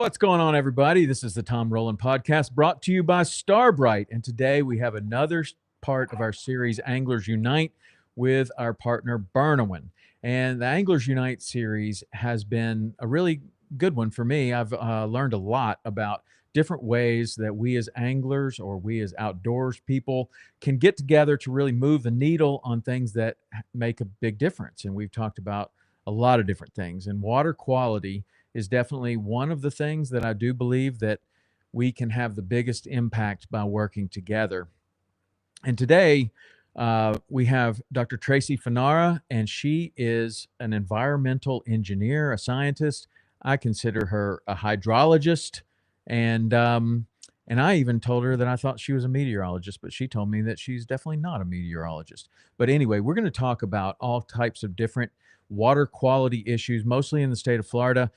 What's going on, everybody? This is the Tom Rowland podcast brought to you by Starbright. And today we have another part of our series, Anglers Unite, with our partner, Burnowin. And the Anglers Unite series has been a really good one for me. I've learned a lot about different ways that we as anglers or we as outdoors people can get together to really move the needle on things that make a big difference. And we've talked about a lot of different things. And water quality is definitely one of the things that I do believe that we can have the biggest impact by working together. And today we have Dr. Tracy Fanara, and she is an environmental engineer, a scientist. I consider her a hydrologist, and I even told her that I thought she was a meteorologist, but she told me that she's definitely not a meteorologist. But anyway, we're going to talk about all types of different water quality issues, mostly in the state of Florida.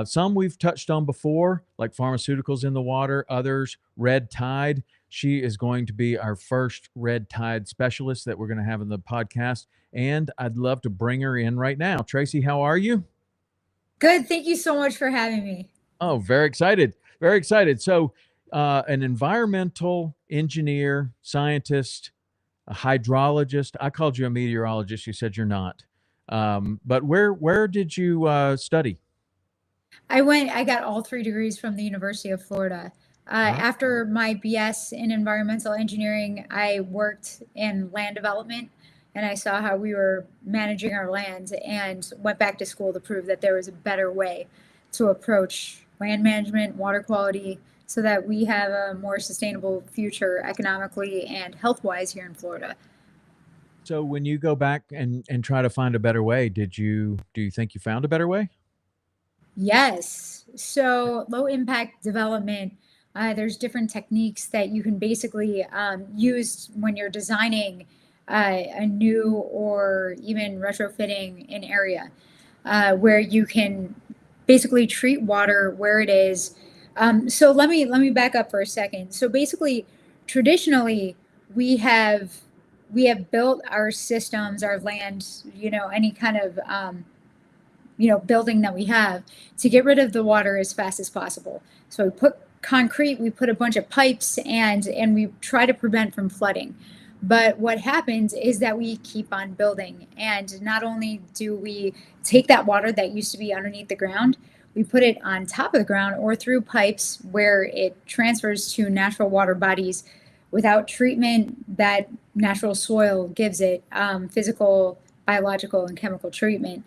Some we've touched on before, like pharmaceuticals in the water, others, red tide. She is going to be our first red tide specialist that we're going to have in the podcast. And I'd love to bring her in right now. Tracy, how are you? Good. Thank you so much for having me. Oh, very excited. Very excited. So, an environmental engineer, scientist, a hydrologist. I called you a meteorologist. You said you're not. But where did you study? I got all 3 degrees from the University of Florida. Ah, After my BS in environmental engineering, I worked in land development and I saw how we were managing our land and went back to school to prove that there was a better way to approach land management, water quality, so that we have a more sustainable future economically and health wise here in Florida. so when you go back and try to find a better way, do you think you found a better way? Yes. So low impact development, there's different techniques that you can basically use when you're designing a new or even retrofitting an area where you can basically treat water where it is. So let me back up for a second. So basically, traditionally, we have we have built our systems, our land, any kind of building that we have to get rid of the water as fast as possible. So we put concrete, we put a bunch of pipes, and we try to prevent from flooding. But what happens is that we keep on building, and not only do we take that water that used to be underneath the ground, we put it on top of the ground or through pipes where it transfers to natural water bodies without treatment that natural soil gives it, physical, biological, and chemical treatment,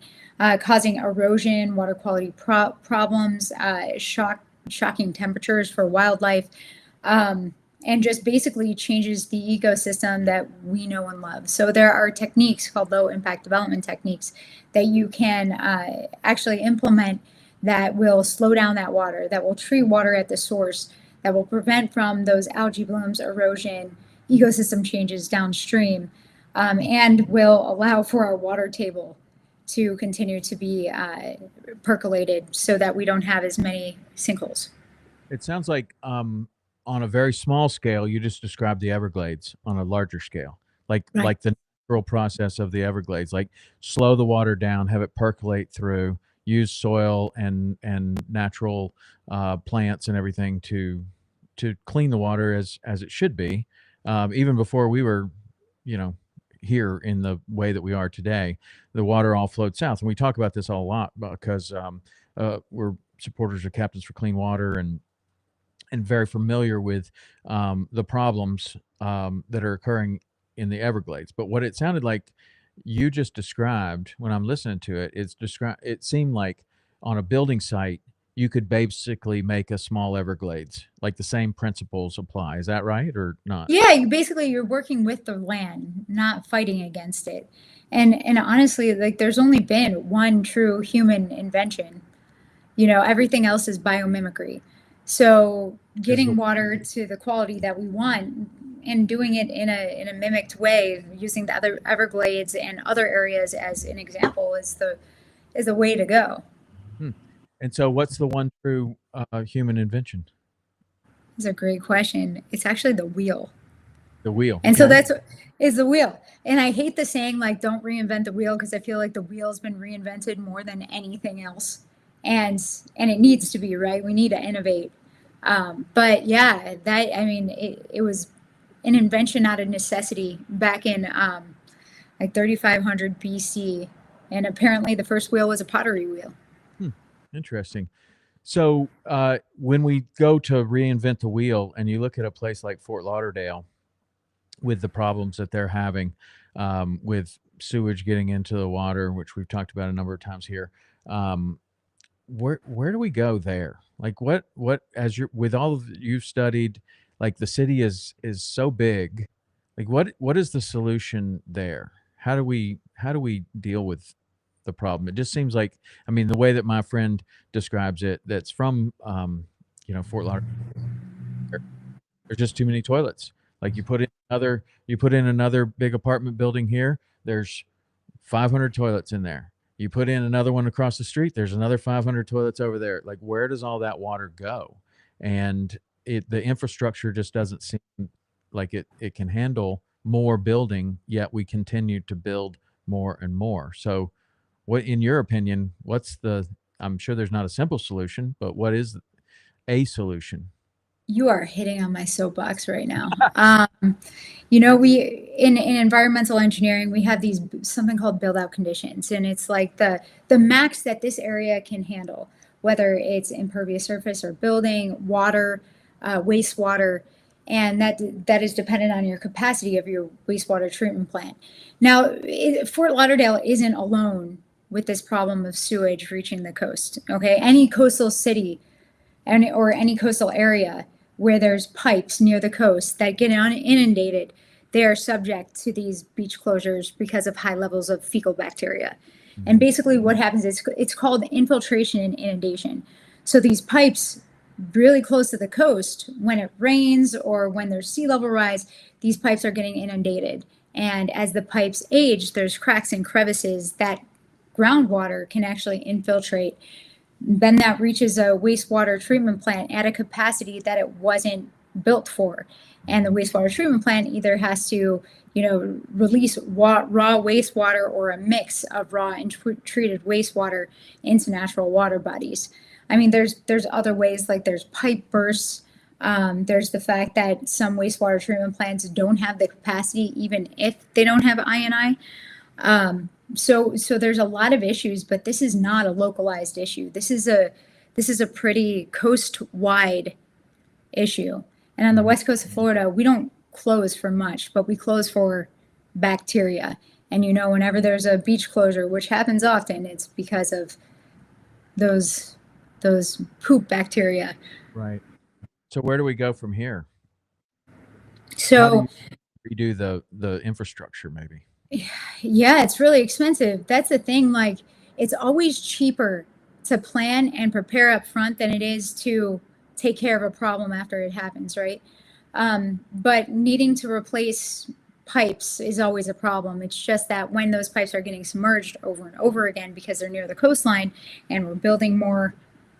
causing erosion, water quality problems, shocking temperatures for wildlife, and just basically changes the ecosystem that we know and love. So there are techniques called low impact development techniques that you can actually implement that will slow down that water, that will treat water at the source, that will prevent from those algae blooms, erosion, ecosystem changes downstream, and will allow for our water table to continue to be percolated so that we don't have as many sinkholes. It sounds like on a very small scale, you just described the Everglades on a larger scale, Right. like the natural process of the Everglades, like slow the water down, have it percolate through, use soil and natural plants and everything to clean the water as it should be, even before we were, you know, here in the way that we are today. The water all flowed south, and we talk about this a lot because we're supporters of Captains for Clean Water and very familiar with the problems that are occurring in the Everglades. But what it sounded like you just described when I'm listening to it, it seemed like on a building site, you could basically make a small Everglades, like the same principles apply. Is that right or not? Yeah, you're working with the land, not fighting against it. And honestly, like there's only been one true human invention. Everything else is biomimicry. So Is the getting water to the quality that we want and doing it in a mimicked way, using the other Everglades and other areas as an example, is the way to go. hmm. And so, what's the one true human invention? It's a great question. It's actually the wheel. The wheel. And so Okay. that's is the wheel. And I hate the saying like don't reinvent the wheel because I feel like the wheel's been reinvented more than anything else and it needs to be, right. We need to innovate. But yeah, that, I mean, it was an invention out of necessity back in like 3500 BC, and apparently the first wheel was a pottery wheel. Hmm. Interesting. So when we go to reinvent the wheel, and you look at a place like Fort Lauderdale with the problems that they're having with sewage getting into the water, which we've talked about a number of times here, um, where do we go there? Like what as you're with all of you've studied, like the city is so big. Like what is the solution there? How do we deal with the problem? It just seems like, I mean, the way that my friend describes it, that's from Fort Lauderdale, there's just too many toilets. Like you put in another big apartment building here, there's 500 toilets in there. You put in another one across the street, there's another 500 toilets over there. Like, where does all that water go? And the infrastructure just doesn't seem like it can handle more building, yet we continue to build more and more. So, what, in your opinion, what's the, I'm sure there's not a simple solution, but what is a solution? You are hitting on my soapbox right now. We in environmental engineering, we have these something called build out conditions, and it's like the max that this area can handle, whether it's impervious surface or building, water, wastewater, and that is dependent on your capacity of your wastewater treatment plant. Now, Fort Lauderdale isn't alone with this problem of sewage reaching the coast. Okay, any coastal city or any coastal area where there's pipes near the coast that get inundated, they are subject to these beach closures because of high levels of fecal bacteria. And basically, what happens is it's called infiltration and inundation. So these pipes really close to the coast, when it rains or when there's sea level rise, these pipes are getting inundated. And as the pipes age, there's cracks and crevices that groundwater can actually infiltrate. Then that reaches a wastewater treatment plant at a capacity that it wasn't built for. And the wastewater treatment plant either has to, release raw wastewater or a mix of raw and treated wastewater into natural water bodies. I mean, there's other ways, like there's pipe bursts. There's the fact that some wastewater treatment plants don't have the capacity, even if they don't have INI. So there's a lot of issues, but this is not a localized issue. This is a pretty coast-wide issue. And on the west coast of Florida, we don't close for much, but we close for bacteria. And whenever there's a beach closure, which happens often, it's because of those poop bacteria. Right. So where do we go from here? How do So you redo the infrastructure, maybe? yeah, it's really expensive. That's the thing. Like, it's always cheaper to plan and prepare up front than it is to take care of a problem after it happens, right? But needing to replace pipes is always a problem. It's just that when those pipes are getting submerged over and over again because they're near the coastline and we're building more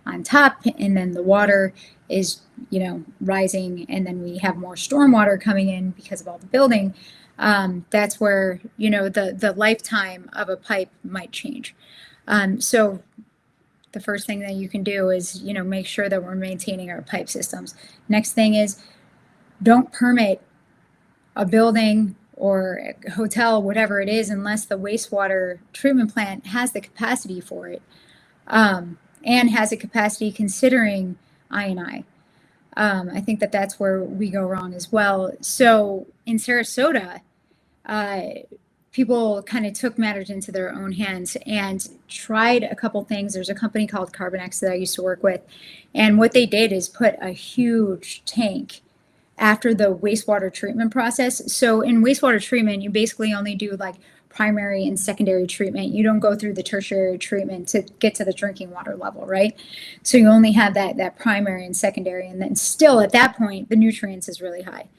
on top, and then the water is, rising, and then we have more stormwater coming in because of all the building. That's where the lifetime of a pipe might change. So the first thing that you can do is make sure that we're maintaining our pipe systems. Next thing is, don't permit a building or a hotel, whatever it is, unless the wastewater treatment plant has the capacity for it, and has a capacity considering INI. I think that that's where we go wrong as well. So in Sarasota, people kind of took matters into their own hands and tried a couple things. There's a company called Carbonex that I used to work with, and what they did is put a huge tank after the wastewater treatment process. So in wastewater treatment, you basically only do like primary and secondary treatment. You don't go through the tertiary treatment to get to the drinking water level, right? So you only have that primary and secondary, and then still at that point, the nutrients is really high.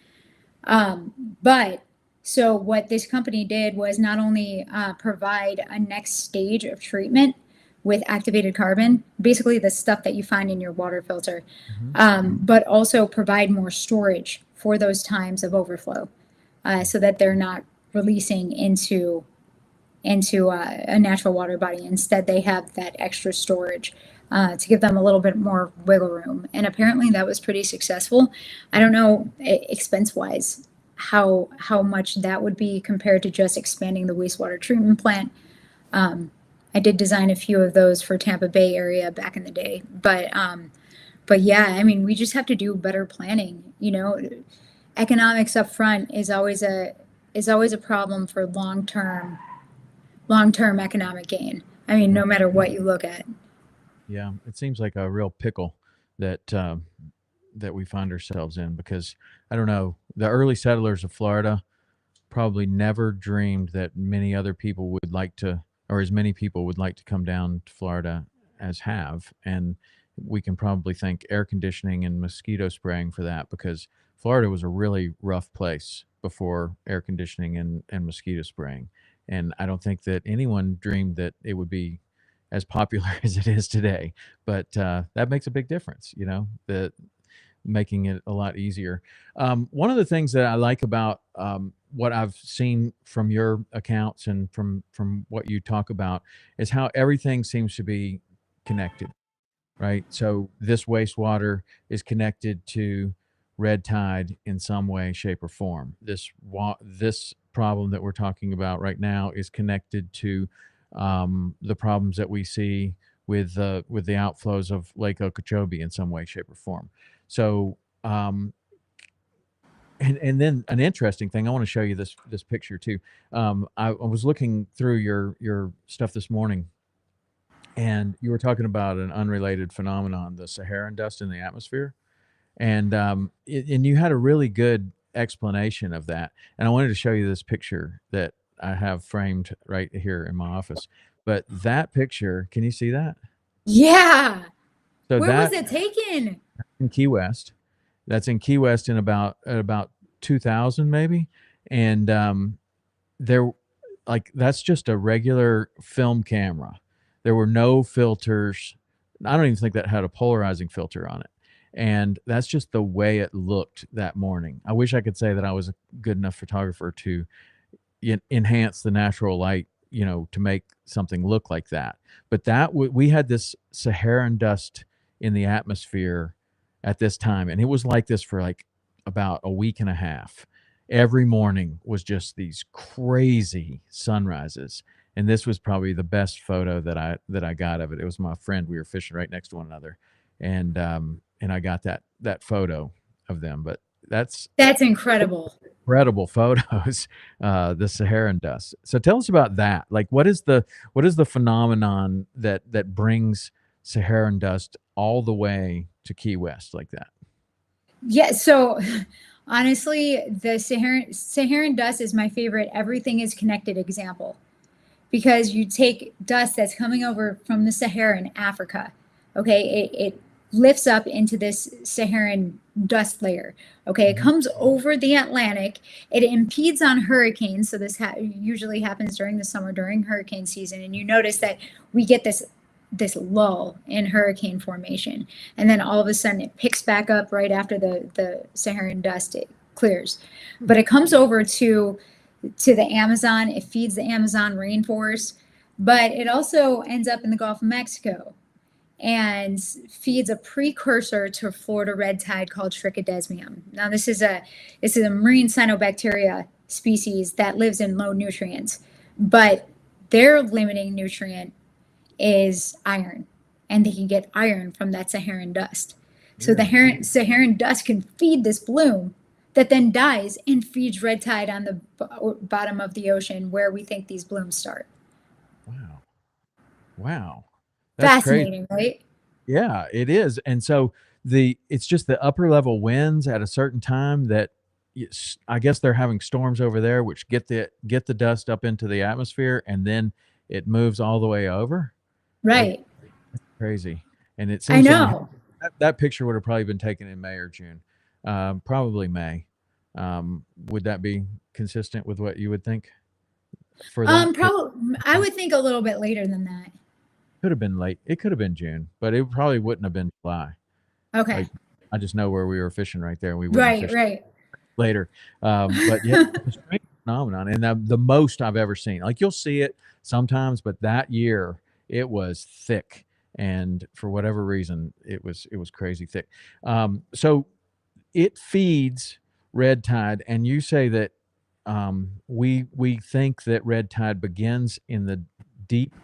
But so what this company did was not only provide a next stage of treatment with activated carbon, basically the stuff that you find in your water filter, but also provide more storage for those times of overflow, so that they're not releasing into a natural water body. Instead, they have that extra storage to give them a little bit more wiggle room. And apparently that was pretty successful. I don't know expense wise how much that would be compared to just expanding the wastewater treatment plant. I did design a few of those for Tampa Bay area back in the day, but yeah, I mean, we just have to do better planning. You know, economics up front is always a problem for long term economic gain. I mean, no matter what you look at. Yeah, it seems like a real pickle that that we find ourselves in because I don't know, the early settlers of Florida probably never dreamed that many other people would like to, or as many people would like to come down to Florida as have. And we can probably thank air conditioning and mosquito spraying for that because Florida was a really rough place before air conditioning and mosquito spraying. And I don't think that anyone dreamed that it would be as popular as it is today. But that makes a big difference, you know, that making it a lot easier. One of the things that I like about what I've seen from your accounts and from what you talk about is how everything seems to be connected, right? So this wastewater is connected to red tide in some way, shape, or form. This problem that we're talking about right now is connected to the problems that we see with the outflows of Lake Okeechobee in some way, shape, or form. So, and then an interesting thing, I want to show you this picture too. I was looking through your stuff this morning, and you were talking about an unrelated phenomenon, the Saharan dust in the atmosphere, and and you had a really good explanation of that. And I wanted to show you this picture that I have framed right here in my office. But that picture, can you see that? Yeah. So Where was that it taken? in Key West. That's in Key West in about 2000 maybe, and there, like that's just a regular film camera. There were no filters. I don't even think that had a polarizing filter on it, and that's just the way it looked that morning. I wish I could say that I was a good enough photographer to enhance the natural light, you know, to make something look like that. But we had this Saharan dust in the atmosphere at this time, and it was like this for like about a week and a half. Every morning was just these crazy sunrises, and this was probably the best photo that I got of it. It was my friend. We were fishing right next to one another, and I got that photo of them. But that's That's incredible. incredible photos, the Saharan dust. So tell us about that. Like, what is the phenomenon that brings Saharan dust all the way to Key West like that? Yeah, so honestly, the Saharan dust is my favorite everything is connected example because you take dust that's coming over from the Sahara in Africa. Okay, it lifts up into this Saharan dust layer. Okay, it Mhm. comes over the Atlantic. It impedes on hurricanes. So this usually happens during the summer during hurricane season, and you notice that we get this lull in hurricane formation, and then all of a sudden it picks back up right after the Saharan dust it clears. But it comes over to the Amazon. It feeds the Amazon rainforest, but it also ends up in the Gulf of Mexico and feeds a precursor to Florida red tide called Trichodesmium. Now, this is a marine cyanobacteria species that lives in low nutrients, but their limiting nutrient is iron, and they can get iron from that Saharan dust. So the Really? Saharan dust can feed this bloom that then dies and feeds red tide on the bottom of the ocean where we think these blooms start. Wow. Wow. That's crazy. Fascinating, right? Yeah, it is. And so it's just the upper level winds at a certain time that I guess they're having storms over there, which get the dust up into the atmosphere, and then it moves all the way over. Like Right. crazy. And it I seems that know. that picture would have probably been taken in May or June, probably May. Would that be consistent with what you would think for that? Probably I would think a little bit later than that. Could have been late. It could have been June, but it probably wouldn't have been July. Okay. Like, I just know where we were fishing right there. We wouldn't have Right, fished right. later. But yeah, it's a strange phenomenon, and the most I've ever seen. Like you'll see it sometimes, but that year it was thick, and for whatever reason, it was crazy thick. So it feeds red tide, and you say that we think that red tide begins in the deep,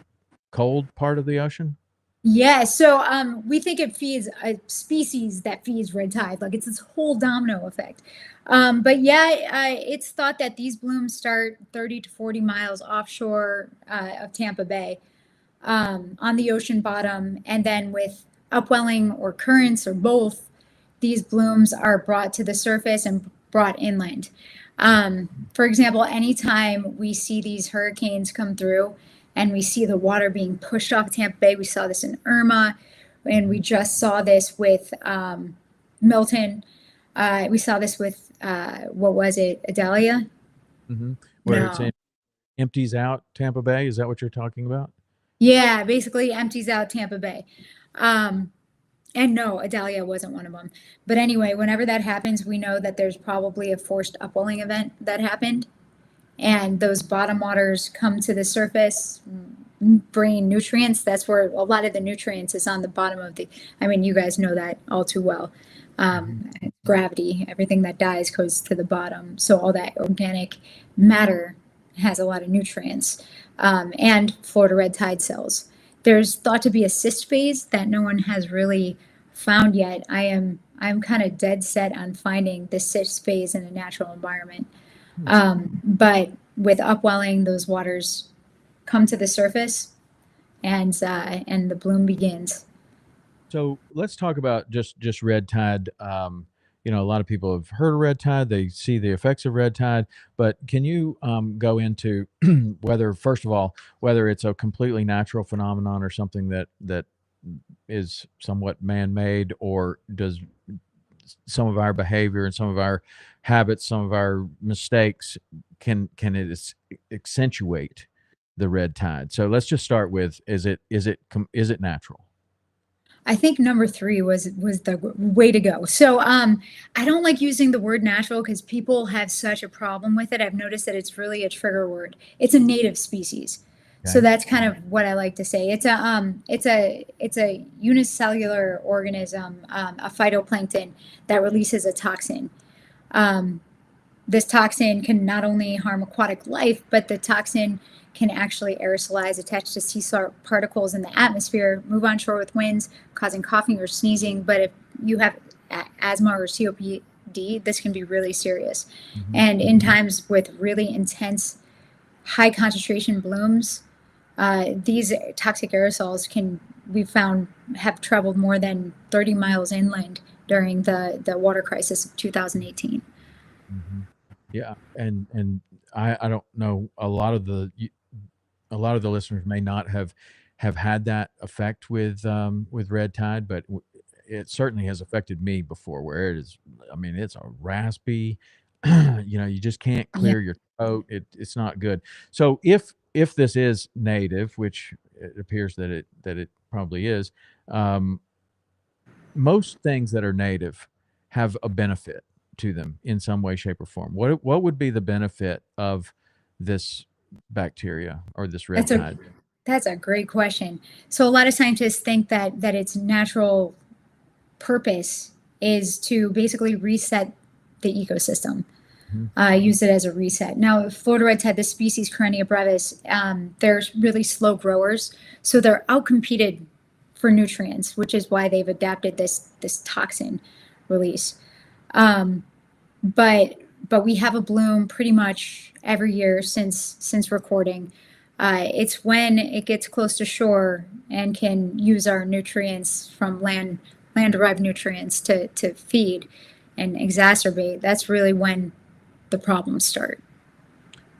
cold part of the ocean. Yeah, so we think it feeds a species that feeds red tide, like it's this whole domino effect. But yeah, it's thought that these blooms start 30 to 40 miles offshore of Tampa Bay, on the ocean bottom, and then with upwelling or currents or both, these blooms are brought to the surface and brought inland. For example, anytime we see these hurricanes come through and we see the water being pushed off Tampa Bay, we saw this in Irma, and we just saw this with Milton. We saw this with, what was it, Adelia? Hmm. Where it's No. empties out Tampa Bay. Is that what you're talking about? Yeah, basically empties out Tampa Bay. Um, And no, Adalia wasn't one of them. But anyway, whenever that happens, we know that there's probably a forced upwelling event that happened. And those bottom waters come to the surface, bringing nutrients. That's where a lot of the nutrients is on the bottom of the. I mean, you guys know that all too well. Hmm. Gravity, everything that dies goes to the bottom. So all that organic matter has a lot of nutrients, and Florida red tide cells. There's thought to be a cyst phase that no one has really found yet. I'm kind of dead set on finding the cyst phase in a natural environment. But with upwelling, those waters come to the surface, and the bloom begins. So let's talk about just red tide. A lot of people have heard of red tide. They see the effects of red tide, but can you go into whether, first of all, whether it's a completely natural phenomenon or something that is somewhat man-made, or does some of our behavior and some of our habits, some of our mistakes, can it accentuate the red tide? So let's just start with, is it natural? I think number three was the way to go. So I don't like using the word natural because people have such a problem with it. I've noticed that it's really a trigger word. It's a native species. So Okay. that's kind of what I like to say. It's a unicellular organism, a phytoplankton that releases a toxin. Um, this toxin can not only harm aquatic life, but the toxin can actually aerosolize, attach to sea salt particles in the atmosphere, move on shore with winds, causing coughing or sneezing. But if you have asthma or COPD, this can be really serious. Hmm. And in times with really intense, high concentration blooms, these toxic aerosols we've found, have traveled more than 30 miles inland during the water crisis of 2018. Hmm. Yeah, and I don't know, a lot of the listeners may not have had that effect with red tide, but it certainly has affected me before. Where it is, I mean, it's a raspy, you just can't Yeah. clear your throat. It's not good. So if this is native, which it appears that it probably is, um, most things that are native have a benefit to them in some way, shape, or form. What would be the benefit of this bacteria or this red That's a tide? that's a great question. So a lot of scientists think that its natural purpose is to basically reset the ecosystem, Mhm. use it as a reset. Now, Florida red tide, the species Carenia brevis, they're really slow growers, so they're outcompeted for nutrients, which is why they've adapted this toxin release. Um, but but we have a bloom pretty much every year since recording. It's when it gets close to shore and can use our nutrients from land derived nutrients to feed and exacerbate. That's really when the problems start.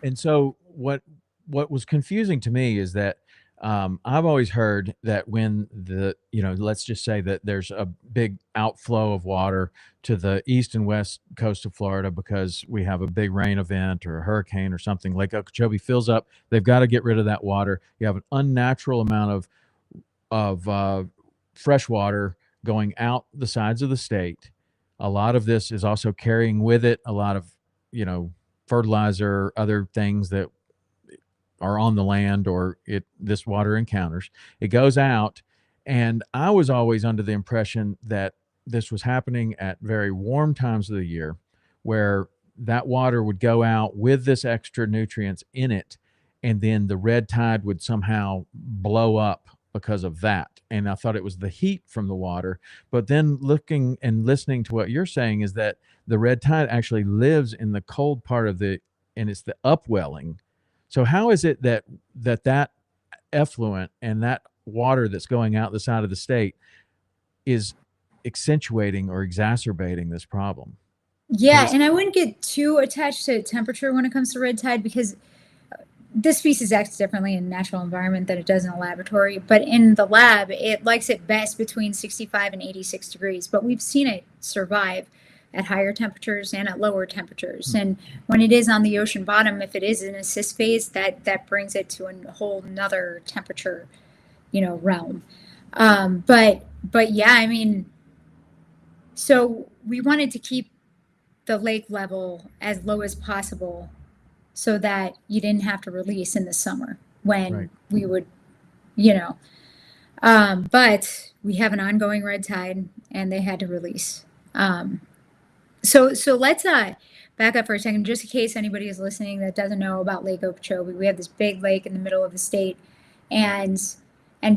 And so what was confusing to me is that I've always heard that when let's just say that there's a big outflow of water to the east and west coast of Florida because we have a big rain event or a hurricane or something. Lake Okeechobee fills up. They've got to get rid of that water. You have an unnatural amount of fresh water going out the sides of the state. A lot of this is also carrying with it a lot of, you know, fertilizer, other things that are on the land or this water encounters. It goes out, And I was always under the impression that this was happening at very warm times of the year, where that water would go out with this extra nutrients in it, and then the red tide would somehow blow up because of that. And I thought it was the heat from the water. But then looking and listening to what you're saying is that the red tide actually lives in the cold part of and it's the upwelling. So how is it that effluent and that water that's going out the side of the state is accentuating or exacerbating this problem? Because Yeah, and I wouldn't get too attached to temperature when it comes to red tide because this species acts differently in natural environment than it does in a laboratory. But in the lab, it likes it best between 65 and 86 degrees. But we've seen it survive at higher temperatures and at lower temperatures. And when it is on the ocean bottom, if it is in a cis phase, that brings it to a whole nother temperature, realm. But yeah, I mean, so we wanted to keep the lake level as low as possible so that you didn't have to release in the summer when right. we would, but we have an ongoing red tide and they had to release. So let's back up for a second, just in case anybody is listening that doesn't know about Lake Okeechobee. We have this big lake in the middle of the state, and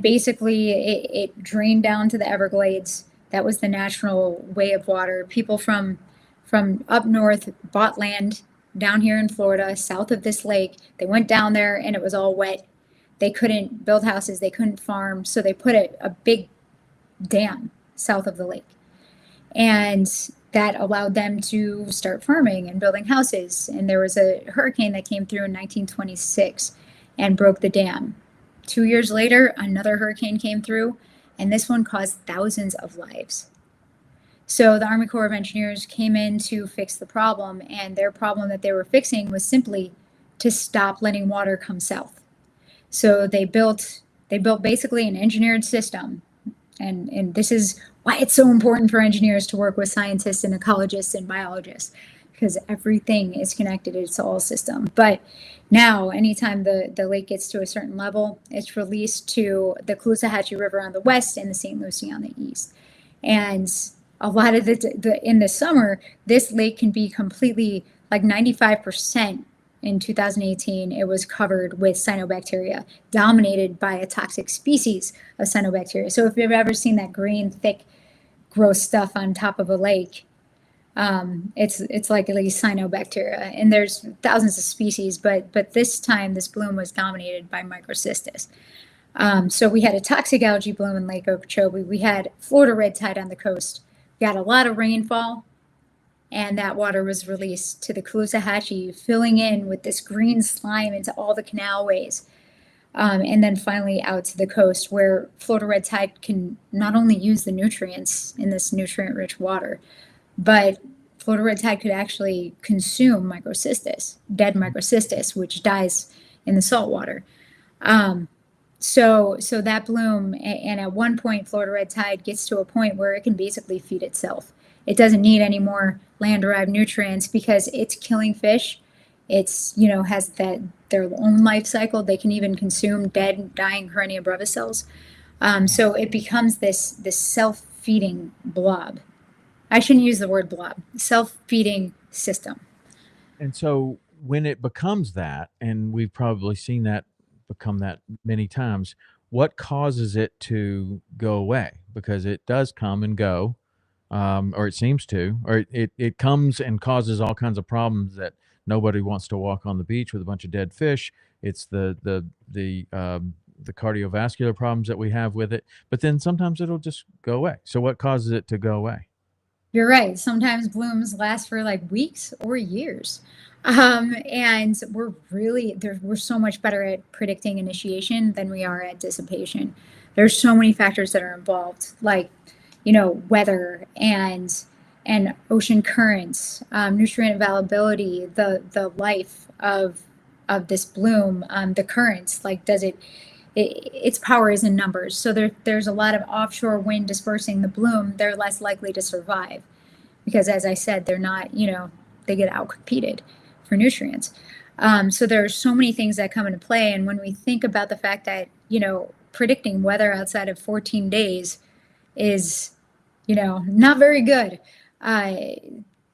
basically it drained down to the Everglades. That was the natural way of water. People from up north bought land down here in Florida, south of this lake. They went down there and it was all wet. They couldn't build houses, they couldn't farm, so they put a big dam south of the lake. And that allowed them to start farming and building houses. And there was a hurricane that came through in 1926 and broke the dam. 2 years later, another hurricane came through, and this one caused thousands of lives. So the Army Corps of Engineers came in to fix the problem, and their problem that they were fixing was simply to stop letting water come south. So they built basically an engineered system, and this is why it's so important for engineers to work with scientists and ecologists and biologists, because everything is connected. It's all system. But now, anytime the lake gets to a certain level, it's released to the Caloosahatchee River on the west and the St. Lucie on the east. And a lot of in the summer, this lake can be completely, like 95% in 2018, it was covered with cyanobacteria, dominated by a toxic species of cyanobacteria. So if you've ever seen that green, thick, gross stuff on top of a lake, it's like cyanobacteria, and there's thousands of species, but this time this bloom was dominated by microcystis. So we had a toxic algae bloom in Lake Okeechobee. We had Florida red tide on the coast. We got a lot of rainfall, and that water was released to the Caloosahatchee, filling in with this green slime into all the canalways. And then finally out to the coast, where Florida red tide can not only use the nutrients in this nutrient-rich water, but Florida red tide could actually consume microcystis, dead microcystis, which dies in the salt water. So that bloom, and at one point, Florida red tide gets to a point where it can basically feed itself. It doesn't need any more land-derived nutrients because it's killing fish. It's, has their own life cycle. They can even consume dead, dying Karenia brevis cells. So it becomes this self-feeding blob. I shouldn't use the word blob. Self-feeding system. And so when it becomes that, and we've probably seen that become that many times, what causes it to go away? Because it does come and go, or it seems to, or it comes and causes all kinds of problems that nobody wants to walk on the beach with a bunch of dead fish. It's the cardiovascular problems that we have with it, but then sometimes it'll just go away. So what causes it to go away? You're right. Sometimes blooms last for like weeks or years. And we're so much better at predicting initiation than we are at dissipation. There's so many factors that are involved, like, weather and ocean currents, nutrient availability, the life of this bloom, the currents, like its power is in numbers. So there's a lot of offshore wind dispersing the bloom. They're less likely to survive because, as I said, they're not, they get outcompeted for nutrients. So there are so many things that come into play. And when we think about the fact that, predicting weather outside of 14 days is, not very good. Uh,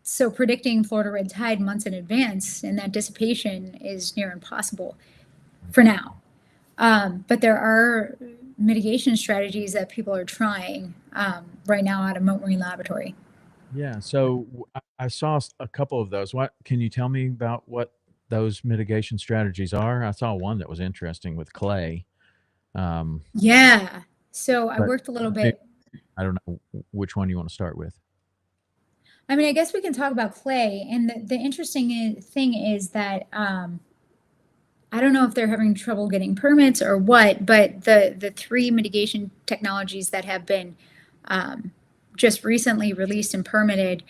so predicting Florida red tide months in advance and that dissipation is near impossible for now. But there are mitigation strategies that people are trying right now out of Mote Marine Laboratory. Yeah. So I saw a couple of those. What can you tell me about what those mitigation strategies are? I saw one that was interesting with clay. Um, Yeah. So I but worked a little maybe, bit. I don't know which one you want to start with. I mean, I guess we can talk about clay. And the interesting thing is that I don't know if they're having trouble getting permits or what, but the three mitigation technologies that have been just recently released and permitted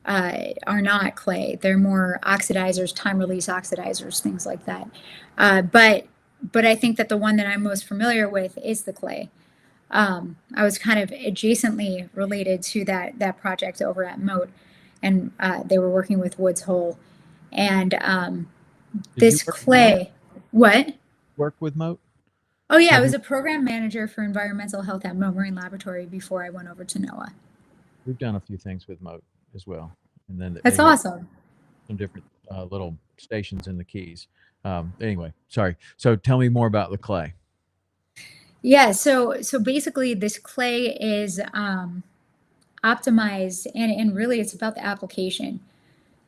are not clay. They're more oxidizers, time release oxidizers, things like that. But I think that the one that I'm most familiar with is the clay. I was kind of adjacently related to that project over at Mote, and they were working with Woods Hole, and Did you this clay. What? work with Moat? Oh yeah, I Have was you? a program manager for environmental health at Mote Marine Laboratory before I went over to NOAA. We've done a few things with Moat as well, and then That's they have awesome. some different little stations in the Keys. Anyway, sorry. So tell me more about the clay. Yeah, so basically this clay is optimized and really it's about the application.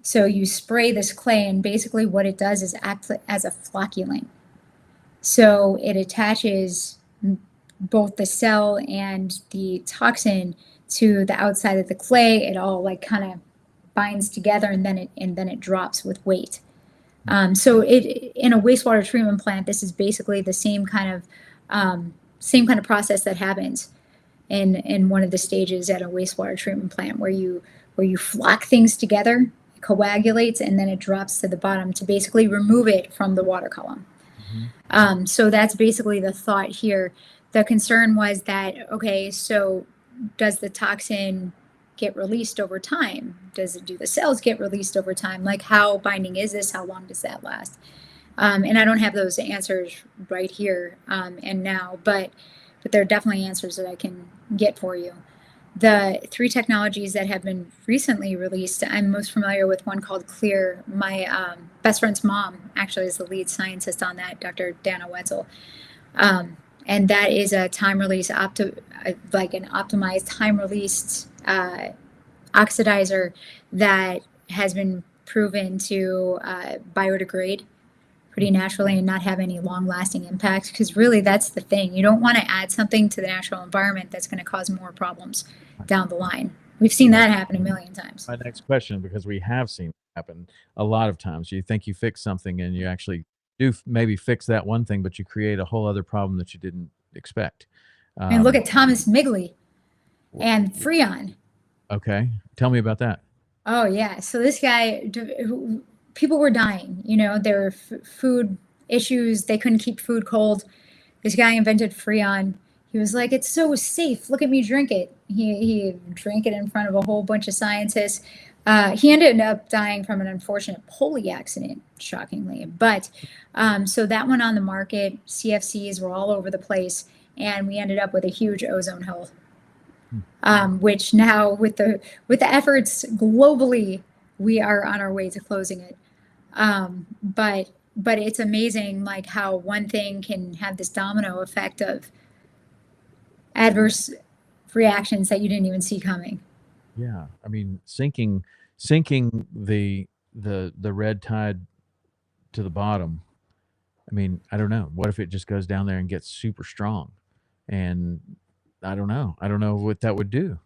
So you spray this clay and basically what it does is act as a flocculant. So it attaches both the cell and the toxin to the outside of the clay. It all like kind of binds together and then it drops with weight. So it in a wastewater treatment plant, this is basically the same kind of process that happens in one of the stages at a wastewater treatment plant where you flock things together, it coagulates, and then it drops to the bottom to basically remove it from the water column. So that's basically the thought here. The concern was that, okay, so does the toxin get released over time? Do the cells get released over time? Like how binding is this? How long does that last? And I don't have those answers right here and now, but there are definitely answers that I can get for you. The three technologies that have been recently released, I'm most familiar with one called Clear. My best friend's mom actually is the lead scientist on that, Dr. Dana Wetzel. And that is a time release, like an optimized time released oxidizer that has been proven to biodegrade pretty naturally and not have any long lasting impacts. Because really, that's the thing. You don't want to add something to the natural environment that's going to cause more problems down the line. We've seen that happen a million times. My next question, because we have seen it happen a lot of times. You think you fix something and you actually do maybe fix that one thing, but you create a whole other problem that you didn't expect. And look at Thomas Migley and Freon. Okay. Tell me about that. Oh, yeah. So this guy, people were dying. There were food issues. They couldn't keep food cold. This guy invented Freon. He was like, it's so safe. Look at me drink it. He drank it in front of a whole bunch of scientists. He ended up dying from an unfortunate pulley accident, shockingly. But so that went on the market. CFCs were all over the place. And we ended up with a huge ozone hole. Which now with the efforts globally, we are on our way to closing it. But it's amazing like how one thing can have this domino effect of adverse reactions that you didn't even see coming. Yeah. I mean, sinking the red tide to the bottom. I mean, I don't know. What if it just goes down there and gets super strong? And I don't know. I don't know what that would do.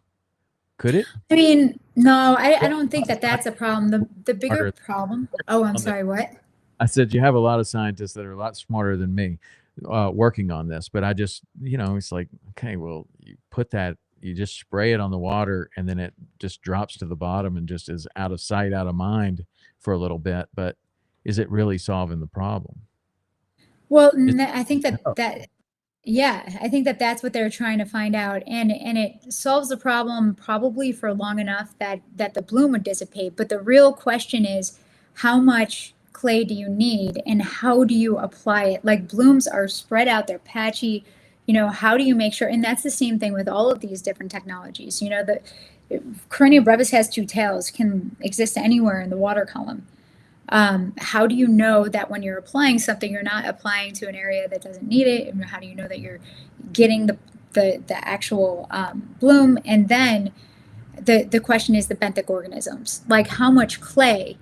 Could it? I mean, no, I don't think that that's a problem. The bigger problem. Oh, I'm sorry. What? I said you have a lot of scientists that are a lot smarter than me working on this, but I just, it's like, okay, well, you just spray it on the water and then it just drops to the bottom and just is out of sight, out of mind for a little bit. But is it really solving the problem? Well, I think that yeah, I think that that's what they're trying to find out, and it solves the problem probably for long enough that the bloom would dissipate. But the real question is, how much clay do you need, and how do you apply it? Like blooms are spread out, they're patchy. how do you make sure? And that's the same thing with all of these different technologies. The Corynea brevis has two tails, can exist anywhere in the water column. How do you know that when you're applying something, you're not applying to an area that doesn't need it? And how do you know that you're getting the actual bloom? And then the question is the benthic organisms, like how much clay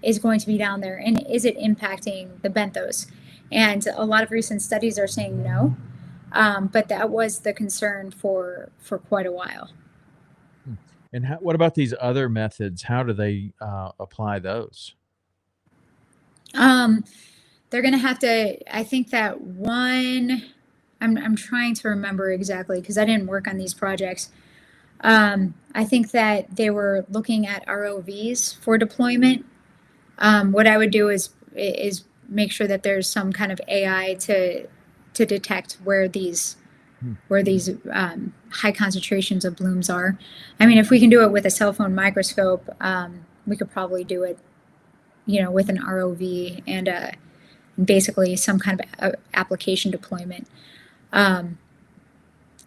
is going to be down there, and is it impacting the benthos? And a lot of recent studies are saying no, but that was the concern for quite a while. And what about these other methods? How do they apply those? Um, they're gonna have to. I think that one. I'm trying to remember exactly because I didn't work on these projects. I think that they were looking at ROVs for deployment. What I would do is make sure that there's some kind of AI to detect Hmm. where these high concentrations of blooms are. I mean, if we can do it with a cell phone microscope, we could probably do it, with an ROV and basically some kind of application deployment. Um,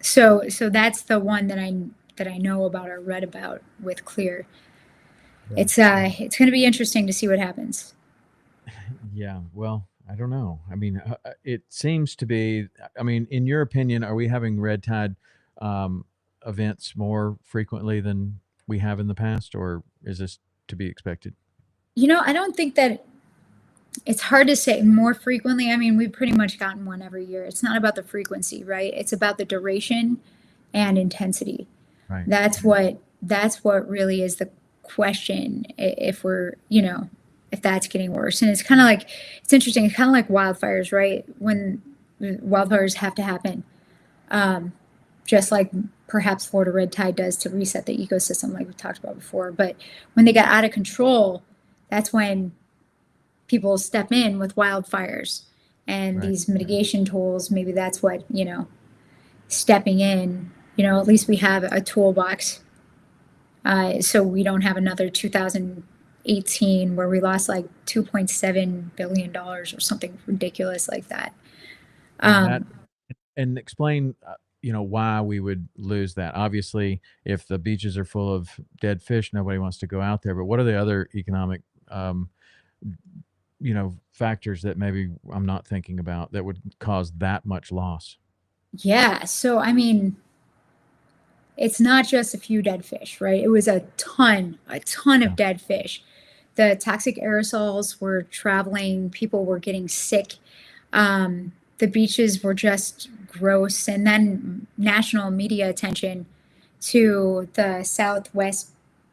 so that's the one that I know about or read about with Clear. Yeah. It's going to be interesting to see what happens. Yeah. Well, I don't know. I mean, it seems to be. I mean, in your opinion, are we having red tide um, events more frequently than we have in the past, or is this to be expected? I don't think that it's hard to say more frequently. I mean, we've pretty much gotten one every year. It's not about the frequency, right? It's about the duration and intensity. Right. That's what really is the question, if we're, if that's getting worse. And it's interesting. It's kind of like wildfires, right? When wildfires have to happen, um, just like perhaps Florida red tide does to reset the ecosystem, like we talked about before. But when they get out of control, that's when people step in with wildfires and Right. these mitigation tools. Maybe that's what, stepping in. At least we have a toolbox, so we don't have another 2018 where we lost like $2.7 billion or something ridiculous like that. And that Um, and explain why we would lose that. Obviously, if the beaches are full of dead fish, nobody wants to go out there. But what are the other economic factors that maybe I'm not thinking about that would cause that much loss? yeah. So, I mean, it's not just a few dead fish, right? It was a ton Yeah. of dead fish. The toxic aerosols were traveling, people were getting sick. The beaches were just gross. And then national media attention to the southwest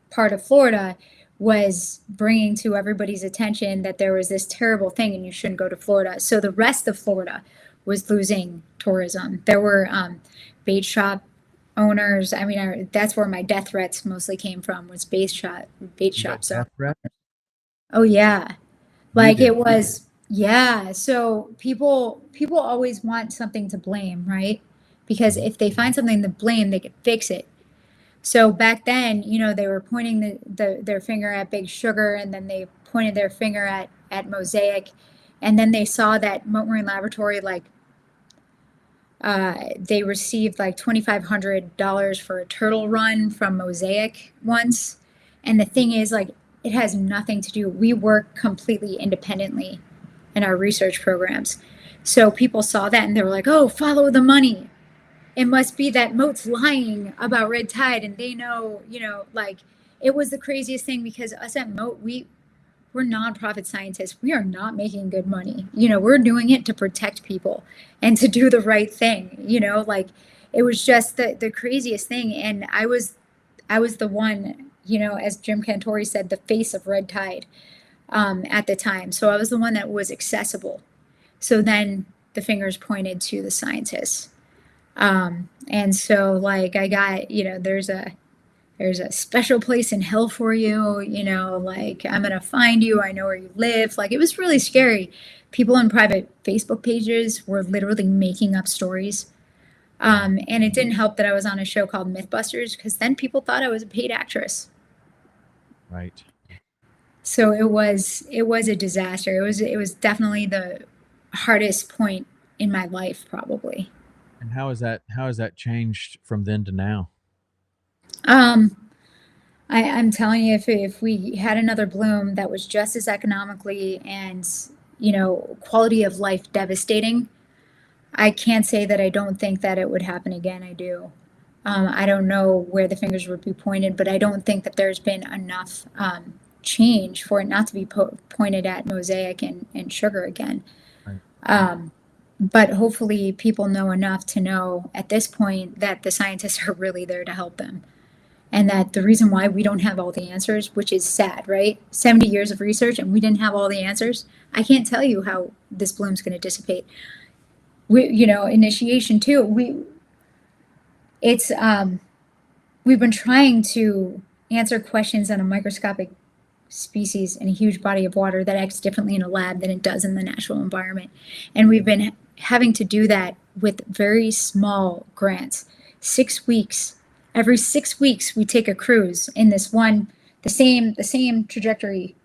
part of Florida was bringing to everybody's attention that there was this terrible thing and you shouldn't go to Florida. So the rest of Florida was losing tourism. There were bait shop owners. I mean, that's where my death threats mostly came from, was bait You got shops. death threat? Oh yeah, You like it did. was. Yeah, so people always want something to blame, right? Because Mhm. if they find something to blame, they can fix it. So back then, they were pointing their finger at Big Sugar, and then they pointed their finger at Mosaic, and then they saw that Moat Marine Laboratory, like, they received like $2,500 for a turtle run from Mosaic once. And the thing is, like, it has nothing to do. We work completely independently in our research programs. So people saw that and they were like, "Oh, follow the money. It must be that Moat's lying about red tide, and they know, like." It was the craziest thing because us at Moat, we're nonprofit scientists. We are not making good money. We're doing it to protect people and to do the right thing. Like, it was just the craziest thing. And I was the one, as Jim Cantori said, the face of red tide at the time. So I was the one that was accessible. So then the fingers pointed to the scientists. And so, like, I got, there's a special place in hell for you, like, I'm going to find you. I know where you live. Like, it was really scary. People on private Facebook pages were literally making up stories. Wow. And it didn't help that I was on a show called Mythbusters, because then people thought I was a paid actress. Right. So it was a disaster. It was definitely the hardest point in my life, probably. And how has that changed from then to now? Um, I'm telling you, if we had another bloom that was just as economically and, quality of life devastating, I can't say that I don't think that it would happen again. I do. I don't know where the fingers would be pointed, but I don't think that there's been enough change for it not to be pointed at mosaic and sugar again. Right. Um, but hopefully, people know enough to know at this point that the scientists are really there to help them. And that the reason why we don't have all the answers, which is sad, right? 70 years of research and we didn't have all the answers. I can't tell you how this bloom's going to dissipate. Initiation too. It's we've been trying to answer questions on a microscopic species in a huge body of water that acts differently in a lab than it does in the natural environment. And we've been having to do that with very small grants. 6 weeks. Every 6 weeks we take a cruise in this one, the same trajectory.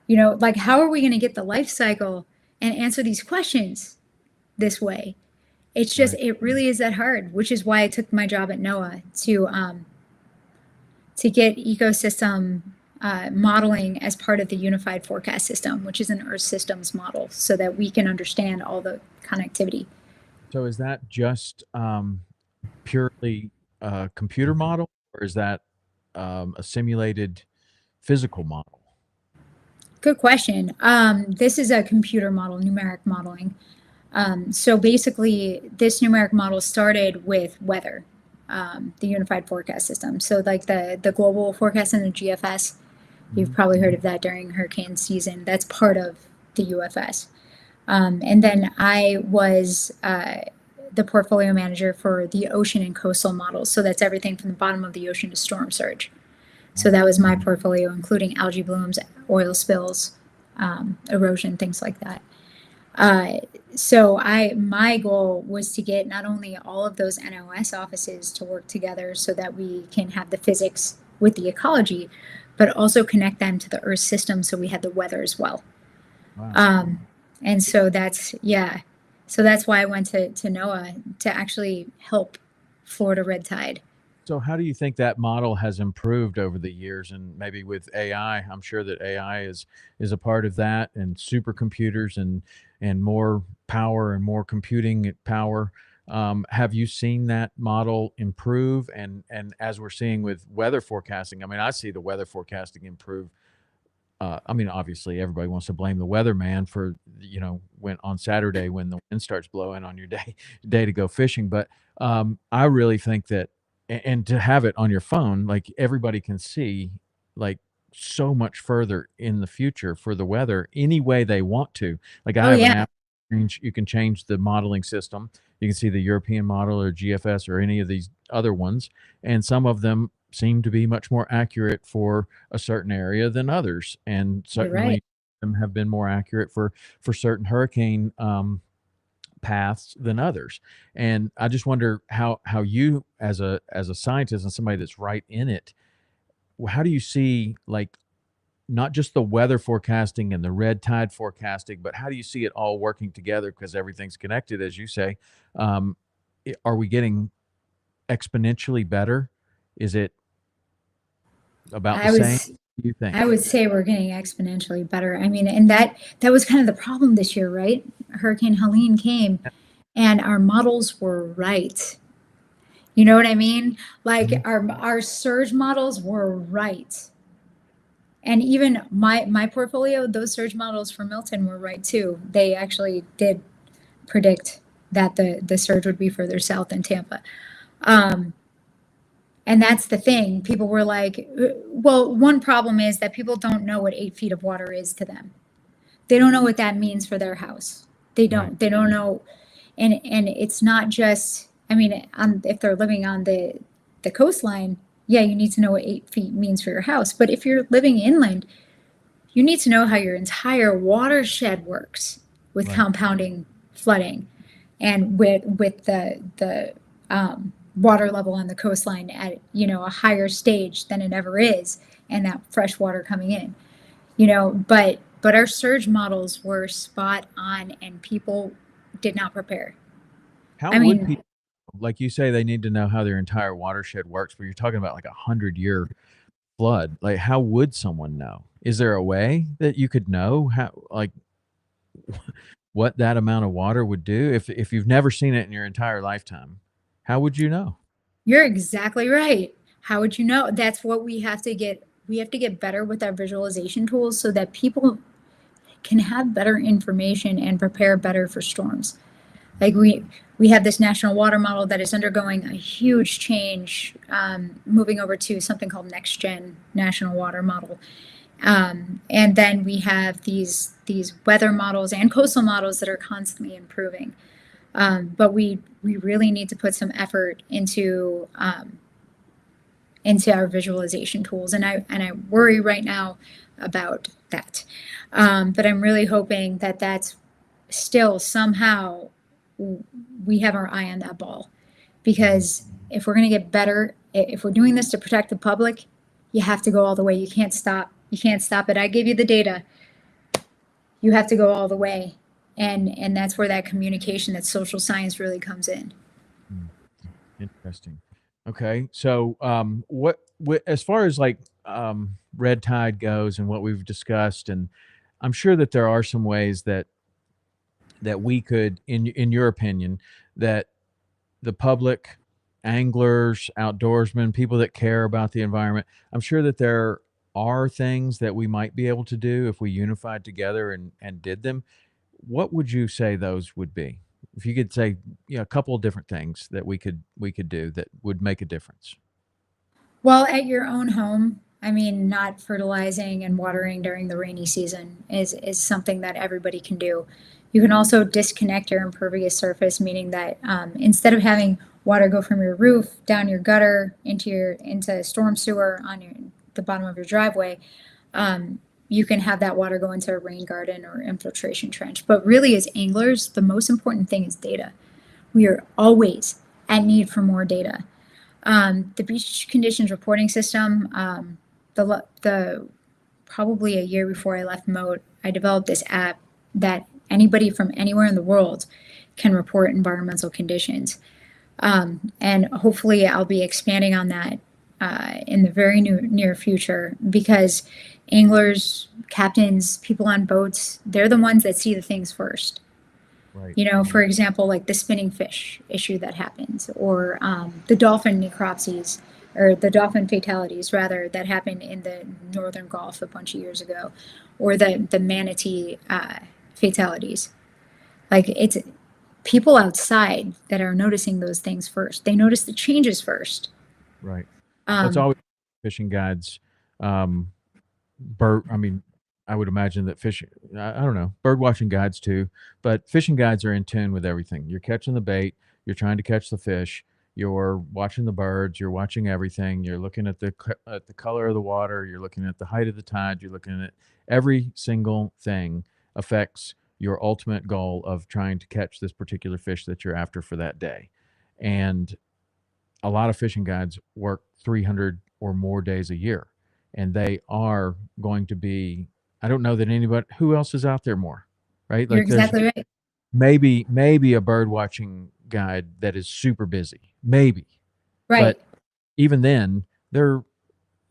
Like how are we going to get the life cycle and answer these questions this way? It's just Right. it really is that hard, which is why I took my job at NOAA to get ecosystem modeling as part of the unified forecast system, which is an Earth systems model, so that we can understand all the connectivity. So is that just purely a computer model, or is that a simulated physical model? Good question. This is a computer model, numeric modeling. So basically, this numeric model started with weather, the unified forecast system. So like the global forecast and the GFS, you've Mhm. probably heard of that during hurricane season. That's part of the UFS. And then I was the portfolio manager for the ocean and coastal models. So that's everything from the bottom of the ocean to storm surge. So Wow. that was my portfolio, including algae blooms, oil spills, erosion, things like that. Uh, so my goal was to get not only all of those NOS offices to work together so that we can have the physics with the ecology, but also connect them to the Earth system so we had the weather as well. Wow. And so that's yeah. So that's why I went to NOAA to actually help Florida Red Tide. So how do you think that model has improved over the years, and maybe with AI? I'm sure that AI is a part of that, and supercomputers and more power and more computing power. Have you seen that model improve? And as we're seeing with weather forecasting, I mean, I see the weather forecasting improve. I mean, obviously, everybody wants to blame the weatherman for, when on Saturday when the wind starts blowing on your day to go fishing. But I really think that, and to have it on your phone, like everybody can see, like so much further in the future for the weather any way they want to. Like I Oh have an yeah, app, you can change the modeling system. You can see the European model or GFS or any of these other ones, and some of them seem to be much more accurate for a certain area than others, and you're right. certainly them have been more accurate for certain hurricane paths than others. And I just wonder how you, as a scientist and somebody that's right in it, how do you see, like, not just the weather forecasting and the red tide forecasting, but how do you see it all working together because everything's connected, as you say? Um, are we getting exponentially better? Is it about the I same? was Do you I think? would say we're getting exponentially better. I mean, and that was kind of the problem this year, right? Hurricane Helene came and our models were right. You know what I mean? Like Mhm. our surge models were right. And even my portfolio, those surge models for Milton were right too. They actually did predict that the surge would be further south than Tampa. Um, and that's the thing. People were like, well, one problem is that people don't know what 8 feet of water is to them. They don't know what that means for their house. They Right. don't. They don't know, and it's not just. I mean, if they're living on the coastline, yeah, you need to know what 8 feet means for your house. But if you're living inland, you need to know how your entire watershed works with Right. compounding flooding, and with the water level on the coastline at a higher stage than it ever is, and that fresh water coming in. But our surge models were spot on, and people did not prepare. How I would mean, people, like you say, they need to know how their entire watershed works, but you're talking about like 100-year flood. Like, how would someone know? Is there a way that you could know how, like, what that amount of water would do if you've never seen it in your entire lifetime? How would you know? you're exactly right. How would you know? That's what we have to get. We have to get better with our visualization tools so that people can have better information and prepare better for storms. Like we have this national water model that is undergoing a huge change, moving over to something called next gen national water model. And then we have these weather models and coastal models that are constantly improving. But we really need to put some effort into our visualization tools, and I worry right now about that. But I'm really hoping that that's still somehow we have our eye on that ball, because if we're going to get better, if we're doing this to protect the public, you have to go all the way. You can't stop. You can't stop it. I gave you the data. You have to go all the way, and that's where that communication, that social science really comes in. Hmm. Interesting. Okay. So, as far as like red tide goes and what we've discussed, and I'm sure that there are some ways that we could, in your opinion, that the public, anglers, outdoorsmen, people that care about the environment, I'm sure that there are things that we might be able to do if we unified together and did them. What would you say those would be? If you could say, a couple of different things that we could do that would make a difference. Well, at your own home, I mean, not fertilizing and watering during the rainy season is something that everybody can do. You can also disconnect your impervious surface, meaning that instead of having water go from your roof down your gutter into storm sewer on the bottom of your driveway, you can have that water go into a rain garden or infiltration trench. But really, as anglers, the most important thing is data. We are always at need for more data. The beach conditions reporting system, the probably a year before I left Moat, I developed this app that anybody from anywhere in the world can report environmental conditions. And hopefully I'll be expanding on that in the very near future, because anglers, captains, people on boats, they're the ones that see the things first. Right. You know, for example, like the spinning fish issue that happens, or the dolphin necropsies, or the dolphin fatalities, rather, that happened in the Northern Gulf a bunch of years ago, or the manatee fatalities. Like, it's people outside that are noticing those things first. They notice the changes first. Right. Well, it's Um, always fishing guides. Um, bird. I mean, I would imagine that fishing. I don't know, bird watching guides too, but fishing guides are in tune with everything. You're catching the bait. You're trying to catch the fish. You're watching the birds. You're watching everything. You're looking at the color of the water. You're looking at the height of the tide. You're looking at every single thing affects your ultimate goal of trying to catch this particular fish that you're after for that day. And a lot of fishing guides work 300 or more days a year, and they are going to be, I don't know that anybody who else is out there more, right? you're Like, there's exactly right. maybe a bird watching guide that is super busy, maybe, Right. but even then, they're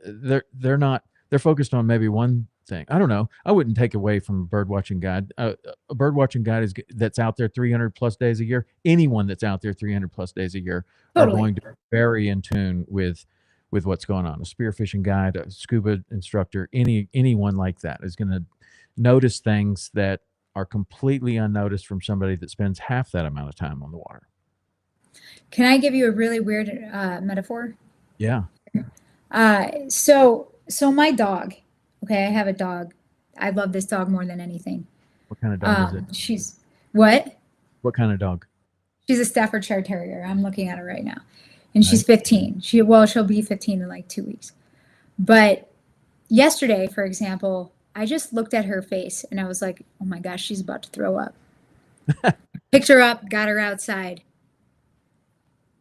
they're not, they're focused on maybe one thing. I don't know. I wouldn't take away from a bird watching guide. A bird watching guide that's out there 300 plus days a year. Anyone that's out there 300 plus days a year are Totally. going to be very in tune with what's going on. A spearfishing guide, a scuba instructor, anyone like that is going to notice things that are completely unnoticed from somebody that spends half that amount of time on the water. Can I give you a really weird metaphor? Yeah. So my dog, okay, I have a dog. I love this dog more than anything. What kind of dog is it? She's what? What kind of dog? She's a Staffordshire Terrier. I'm looking at her right now, and she's Right. 15. She'll be 15 in like 2 weeks. But yesterday, for example, I just looked at her face and I was like, oh my gosh, she's about to throw up. Picked her up, got her outside.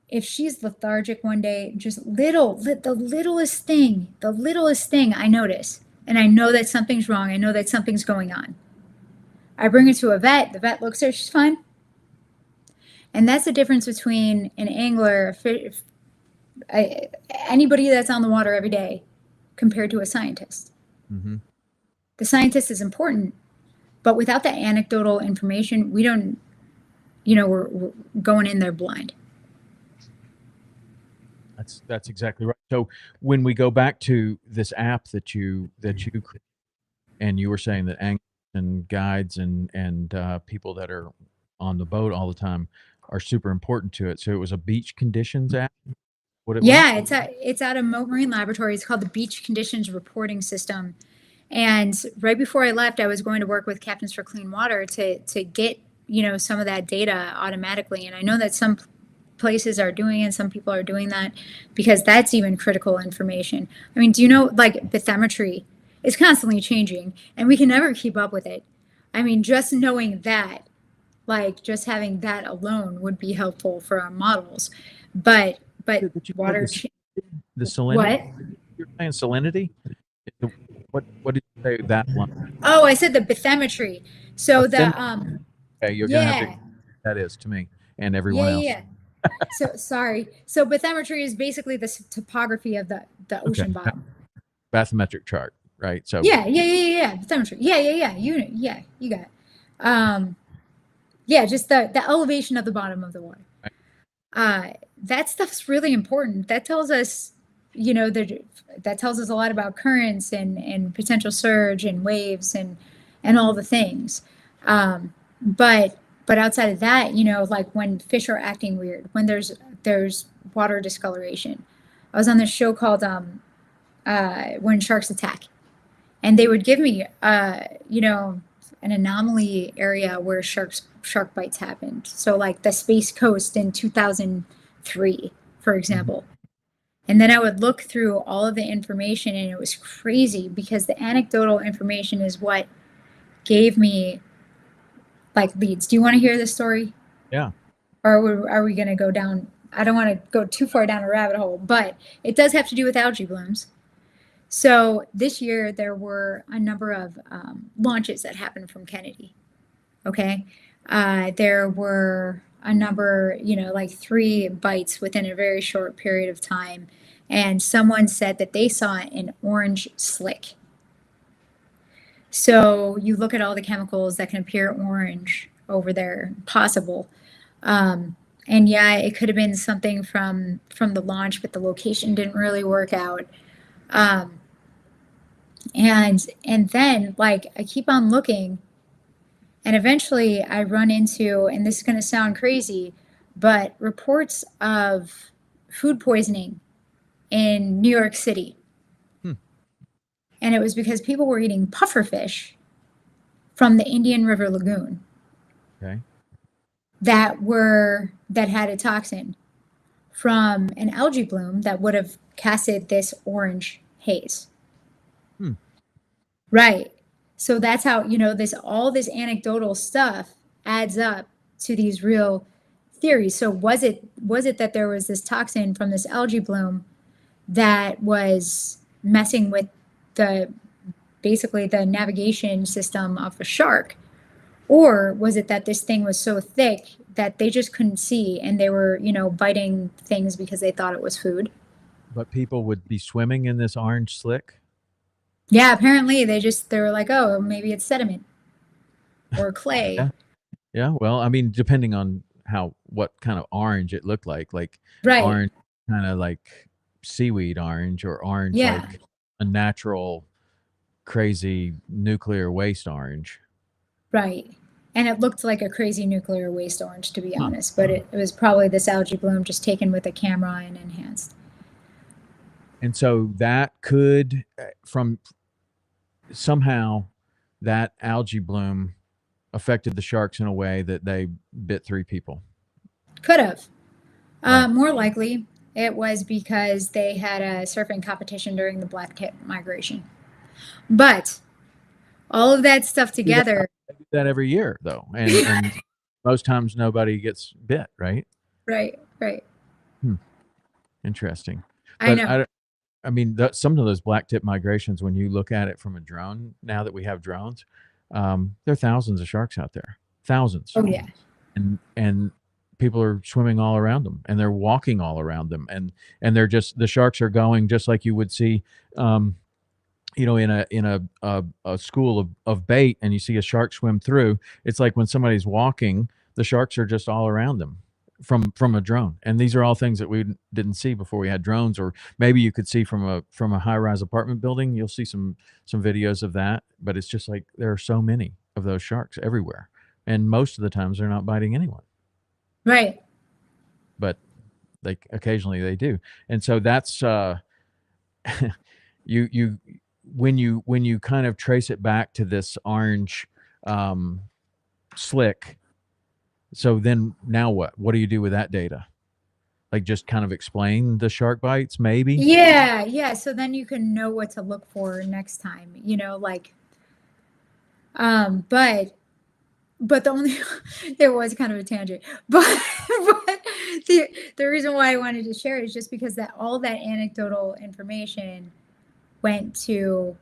If she's lethargic one day, just the littlest thing I notice, and I know that something's wrong. I know that something's going on. I bring her to a vet. The vet looks at her, she's fine. And that's the difference between an angler, anybody that's on the water every day, compared to a scientist. Mm-hmm. The scientist is important, but without that anecdotal information, we don't, we're going in there blind. That's exactly right. So when we go back to this app that you and you were saying that anglers and guides and people that are on the boat all the time are super important to it. So it was a beach conditions app. What it was? Yeah, it's out of Moat Marine Laboratory. It's called the Beach Conditions Reporting System. And right before I left, I was going to work with Captains for Clean Water to get some of that data automatically. And I know that some places are doing it, some people are doing that because that's even critical information. I mean, do you know, like, bathymetry is constantly changing and we can never keep up with it. I mean, just knowing that, like, just having that alone would be helpful for our models. But That you water, the salinity. what? You're saying salinity? What did you say that one? Oh, I said the bathymetry. So the Okay, you're gonna have to. That is to me and everyone else. yeah. So sorry. So bathymetry is basically the topography of the ocean bottom. Bathymetric chart, right? So yeah. Bathymetry. Yeah. You got it. Yeah, just the elevation of the bottom of the water. That stuff's really important. That tells us, that tells us a lot about currents and potential surge and waves and all the things. But outside of that, like when fish are acting weird, when there's water discoloration. I was on this show called When Sharks Attack, and they would give me an anomaly area where shark bites happened. So like the Space Coast in 2003, for example. And then I would look through all of the information, and it was crazy because the anecdotal information is what gave me like leads. Do you want to hear this story? Yeah. Or are we going to go down? I don't want to go too far down a rabbit hole, but it does have to do with algae blooms. So this year there were a number of launches that happened from Kennedy. Okay. There were a number, like 3 bites within a very short period of time. And someone said that they saw an orange slick. So you look at all the chemicals that can appear orange over there, possible. And yeah, it could have been something from the launch, but the location didn't really work out. And then, like, I keep on looking, and eventually I run into, and this is going to sound crazy, but reports of food poisoning in New York City. And it was because people were eating pufferfish from the Indian River Lagoon. Okay. That had a toxin from an algae bloom that would have casted this orange haze. Right. So that's how, all this anecdotal stuff adds up to these real theories. So was it that there was this toxin from this algae bloom that was messing with basically the navigation system of a shark? Or was it that this thing was so thick that they just couldn't see and they were, biting things because they thought it was food? But people would be swimming in this orange slick? Yeah, apparently they were like, oh, maybe it's sediment or clay. Yeah. Well, I mean, depending on what kind of orange it looked like Right. Orange, kind of like seaweed orange, or orange like a natural, crazy nuclear waste orange. Right. And it looked like a crazy nuclear waste orange, to be honest, but it was probably this algae bloom just taken with a camera and enhanced. And so that could, from somehow, that algae bloom affected the sharks in a way that they bit 3 people. Could have. More likely, it was because they had a surfing competition during the black tip migration. But all of that stuff together. They do that every year, though, and most times nobody gets bit, right? Right. Interesting. I know. I mean, some of those black tip migrations, when you look at it from a drone, now that we have drones, there are thousands of sharks out there. Thousands. Oh, yeah. And people are swimming all around them, and they're walking all around them, and they're just the sharks are going just like you would see, um, in a school of bait, and you see a shark swim through. It's like when somebody's walking, the sharks are just all around them from a drone. And these are all things that we didn't see before we had drones, or maybe you could see from a high rise apartment building. You'll see some videos of that, but it's just like there are so many of those sharks everywhere, and most of the times they're not biting anyone, Right. but they occasionally they do. And so that's you when you kind of trace it back to this orange um, slick. So then now what do you do with that data? Like just kind of explain the shark bites, maybe? Yeah, yeah. So then you can know what to look for next time, like, um, but but the only there was kind of a tangent, but the reason why I wanted to share it is just because that all that anecdotal information went to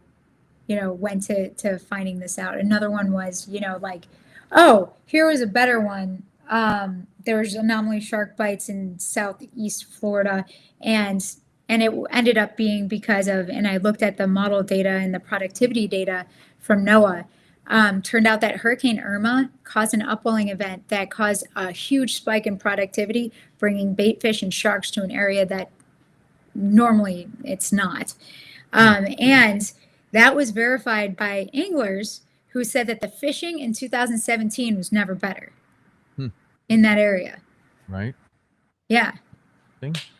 went to finding this out. Another one was, like, oh, here was a better one. There was anomaly shark bites in southeast Florida, and it ended up being because of, and I looked at the model data and the productivity data from NOAA. Turned out that Hurricane Irma caused an upwelling event that caused a huge spike in productivity, bringing bait fish and sharks to an area that normally it's not. Hmm. And that was verified by anglers who said that the fishing in 2017 was never better Hmm. in that area. Right. Yeah.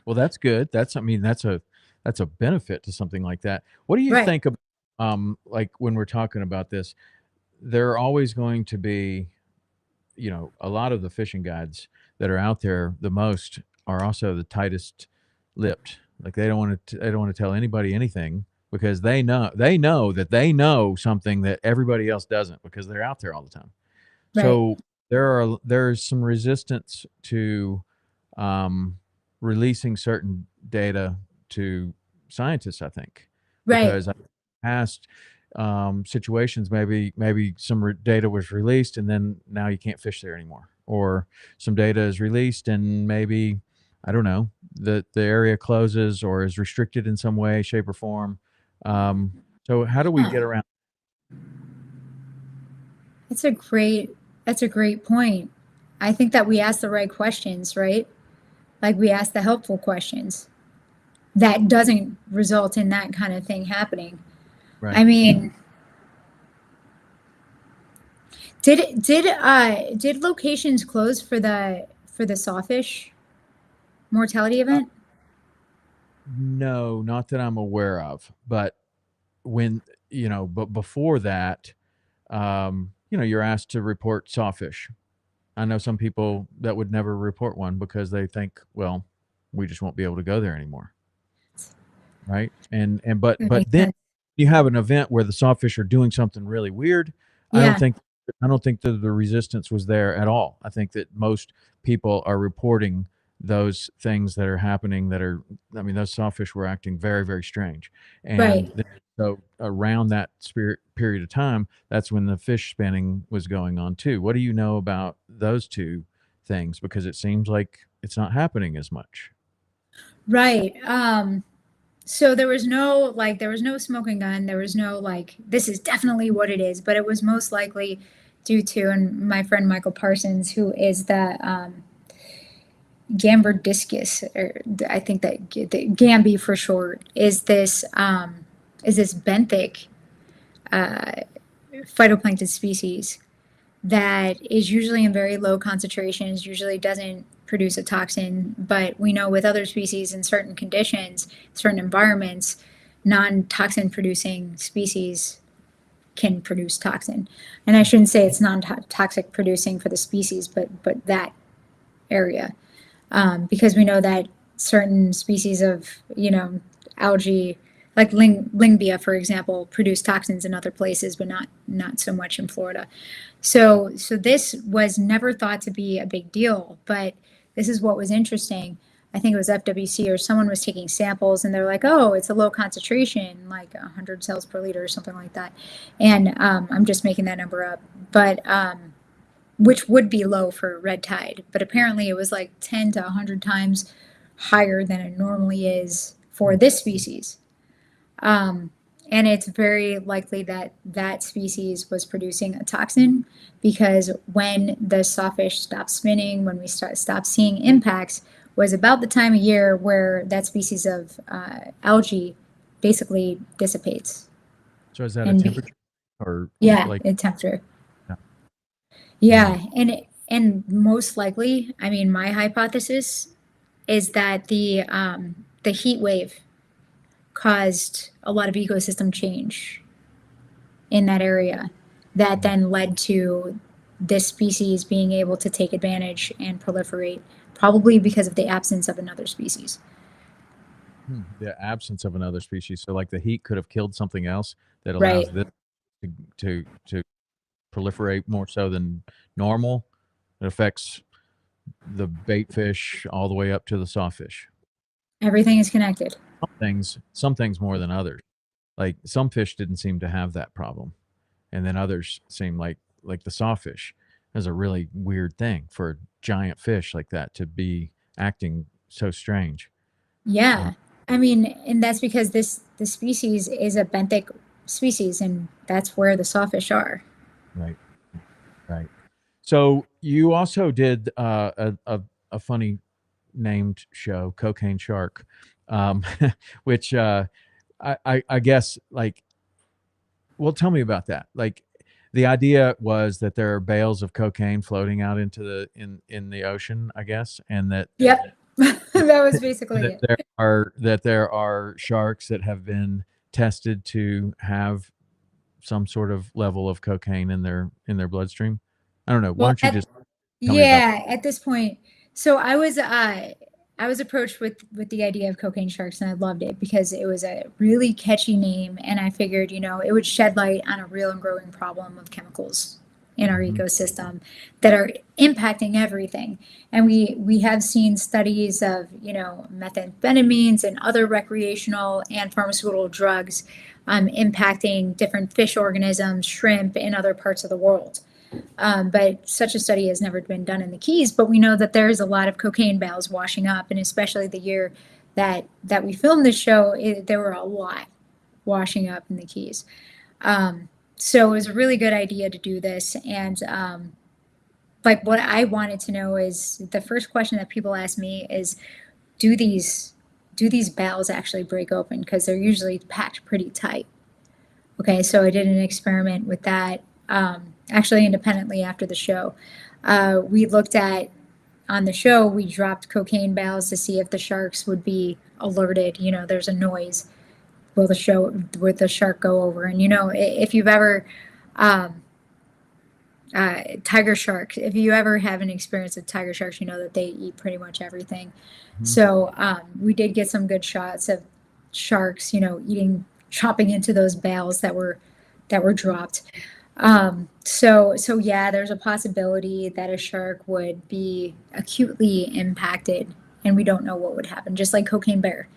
Well, that's good. I mean, that's a benefit to something like that. What do you Right. think of like when we're talking about this? There are always going to be, a lot of the fishing guides that are out there the most are also the tightest lipped. Like they don't want to tell anybody anything because they know that they know something that everybody else doesn't because they're out there all the time. Right. So there's some resistance to um, releasing certain data to scientists, I think, Right. because past situations, maybe some data was released and then now you can't fish there anymore, or some data is released and maybe I don't know the area closes or is restricted in some way, shape, or form. So how do we Huh. get around? That's a great that's a great point. I think that we ask the right questions, right? Like we ask the helpful questions. That doesn't result in that kind of thing happening. I Right. mean, did locations close for the sawfish mortality Uh, event? no, not that I'm aware of, but when but before that, you're asked to report sawfish. I know some people that would never report one because they think, well, we just won't be able to go there anymore, right? And That but makes then sense. you have an event where the sawfish are doing something really weird. I don't Yeah. think I don't think that the resistance was there at all. I think that most people are reporting those things that are happening that are I mean those sawfish were acting very very strange. Right. And so around that spirit period of time, that's when the fish spinning was going on too. What do you know about those two things? Because it seems like it's not happening as much. Right. So there was no smoking gun. There was no like this is definitely what it is, but it was most likely due to, and my friend Michael Parsons, who is the Gambardiscus, or I think that the Gamby for short, is this benthic uh, phytoplankton species that is usually in very low concentrations, usually doesn't produce a toxin, but we know with other species in certain conditions, certain environments, non-toxin producing species can produce toxin. And I shouldn't say it's non-toxic producing for the species, but that area, because we know that certain species of algae, like Lingbia, for example, produce toxins in other places, but not so much in Florida. So this was never thought to be a big deal, but this is what was interesting. I think it was FWC or someone was taking samples and they're like, oh, it's a low concentration, like 100 cells per liter or something like that. And I'm just making that number up. But which would be low for red tide, but apparently it was like 10 to 100 times higher than it normally is for Hmm. this species. Um, and it's very likely that that species was producing a toxin because when the sawfish stopped spinning, when we stopped seeing impacts, was about the time of year where that species of algae basically dissipates. So is that a And temperature or yeah, like? in temperature. Yeah. Hmm. Yeah, and most likely, I mean, my hypothesis is that the heat wave caused a lot of ecosystem change in that area that Hmm. then led to this species being able to take advantage and proliferate, probably because of the absence of another species. The absence of another species. So like the heat could have killed something else that Right. allows this to to proliferate more so than normal. It affects the bait fish all the way up to the sawfish. Everything is connected. Some things more than others. Like some fish didn't seem to have that problem, and then others seem like the sawfish is a really weird thing for a giant fish like that to be acting so strange. And Yeah. I mean, and that's because this species is a benthic species, and that's where the sawfish are. right, right. So you also did a funny named show, Cocaine Shark, um, which I guess like, well, tell me about that. Like, the idea was that there are bales of cocaine floating out into in the ocean, I guess, and Yep. That was basically that it. there are sharks that have been tested to have some sort of level of cocaine in their bloodstream. I don't know. Why Well, don't you just tell me about? yeah, at this point, so I was approached with the idea of cocaine sharks and I loved it because it was a really catchy name and I figured, it would shed light on a real and growing problem of chemicals in our Mhm. ecosystem that are impacting everything. And we have seen studies of, methamphetamines and other recreational and pharmaceutical drugs impacting different fish organisms, shrimp, and other parts of the world. But such a study has never been done in the Keys. But we know that there's a lot of cocaine bales washing up, and especially the year that we filmed this show, there were a lot washing up in the Keys. So it was a really good idea to do this. And like what I wanted to know is the first question that people ask me is, do these do these bales actually break open? Because they're usually packed pretty tight. Okay, so I did an experiment with that actually independently after the show. We looked at on the show, we dropped cocaine bales to see if the sharks would be alerted. There's a noise. Will the shark go over? And if you've ever um, tiger sharks, if you ever have an experience with tiger sharks, you know that they eat pretty much everything. Mhm. So we did get some good shots of sharks, chopping into those bales that were dropped. So yeah, there's a possibility that a shark would be acutely impacted, and we don't know what would happen. Just like cocaine bear,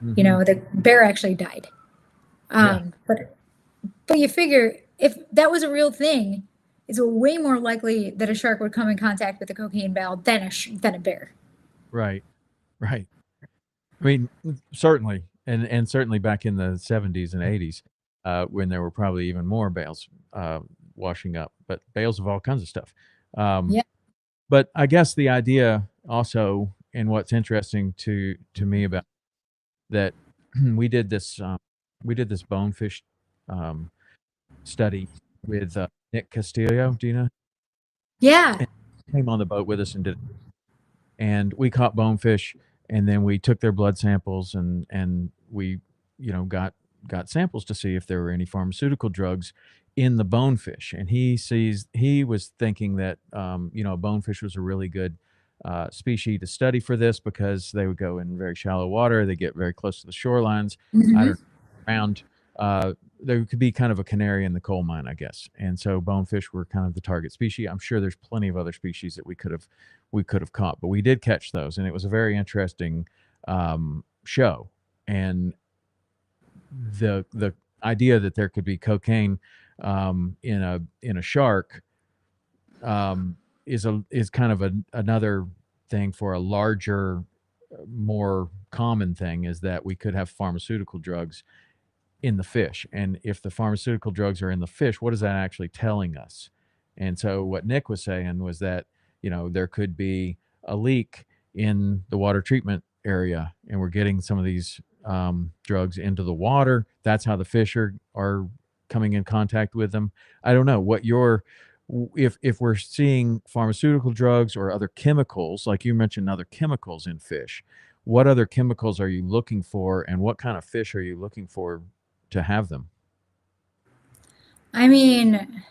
Mhm. the bear actually died. Yeah. But you figure if that was a real thing, it's way more likely that a shark would come in contact with a cocaine bale than a bear. Right. Right. I mean, certainly, and certainly back in the 70s and 80s, when there were probably even more bales washing up, but bales of all kinds of stuff. Um, Yeah. but I guess the idea also, and what's interesting to me about that, we did this bonefish um, study with Nick Castillo. Do you know? Yeah. And he came on the boat with us and did, and we caught bonefish, and then we took their blood samples, and we got samples to see if there were any pharmaceutical drugs in the bonefish. And he was thinking that bonefish was a really good species to study for this because they would go in very shallow water, they get very close to the shorelines. I don't Hmm. know, around they could be kind of a canary in the coal mine, I guess. And so bonefish were kind of the target species. I'm sure there's plenty of other species that we could have caught, but we did catch those, and it was a very interesting show. And the idea that there could be cocaine in a shark um, is kind of another thing for a larger, more common thing is that we could have pharmaceutical drugs in the fish. And if the pharmaceutical drugs are in the fish, what is that actually telling us? And so what Nick was saying was that, there could be a leak in the water treatment area and we're getting some of these drugs into the water. That's how the fish are coming in contact with them. I don't know what your if we're seeing pharmaceutical drugs or other chemicals, like you mentioned, other chemicals in fish, what other chemicals are you looking for and what kind of fish are you looking for to have them? I mean,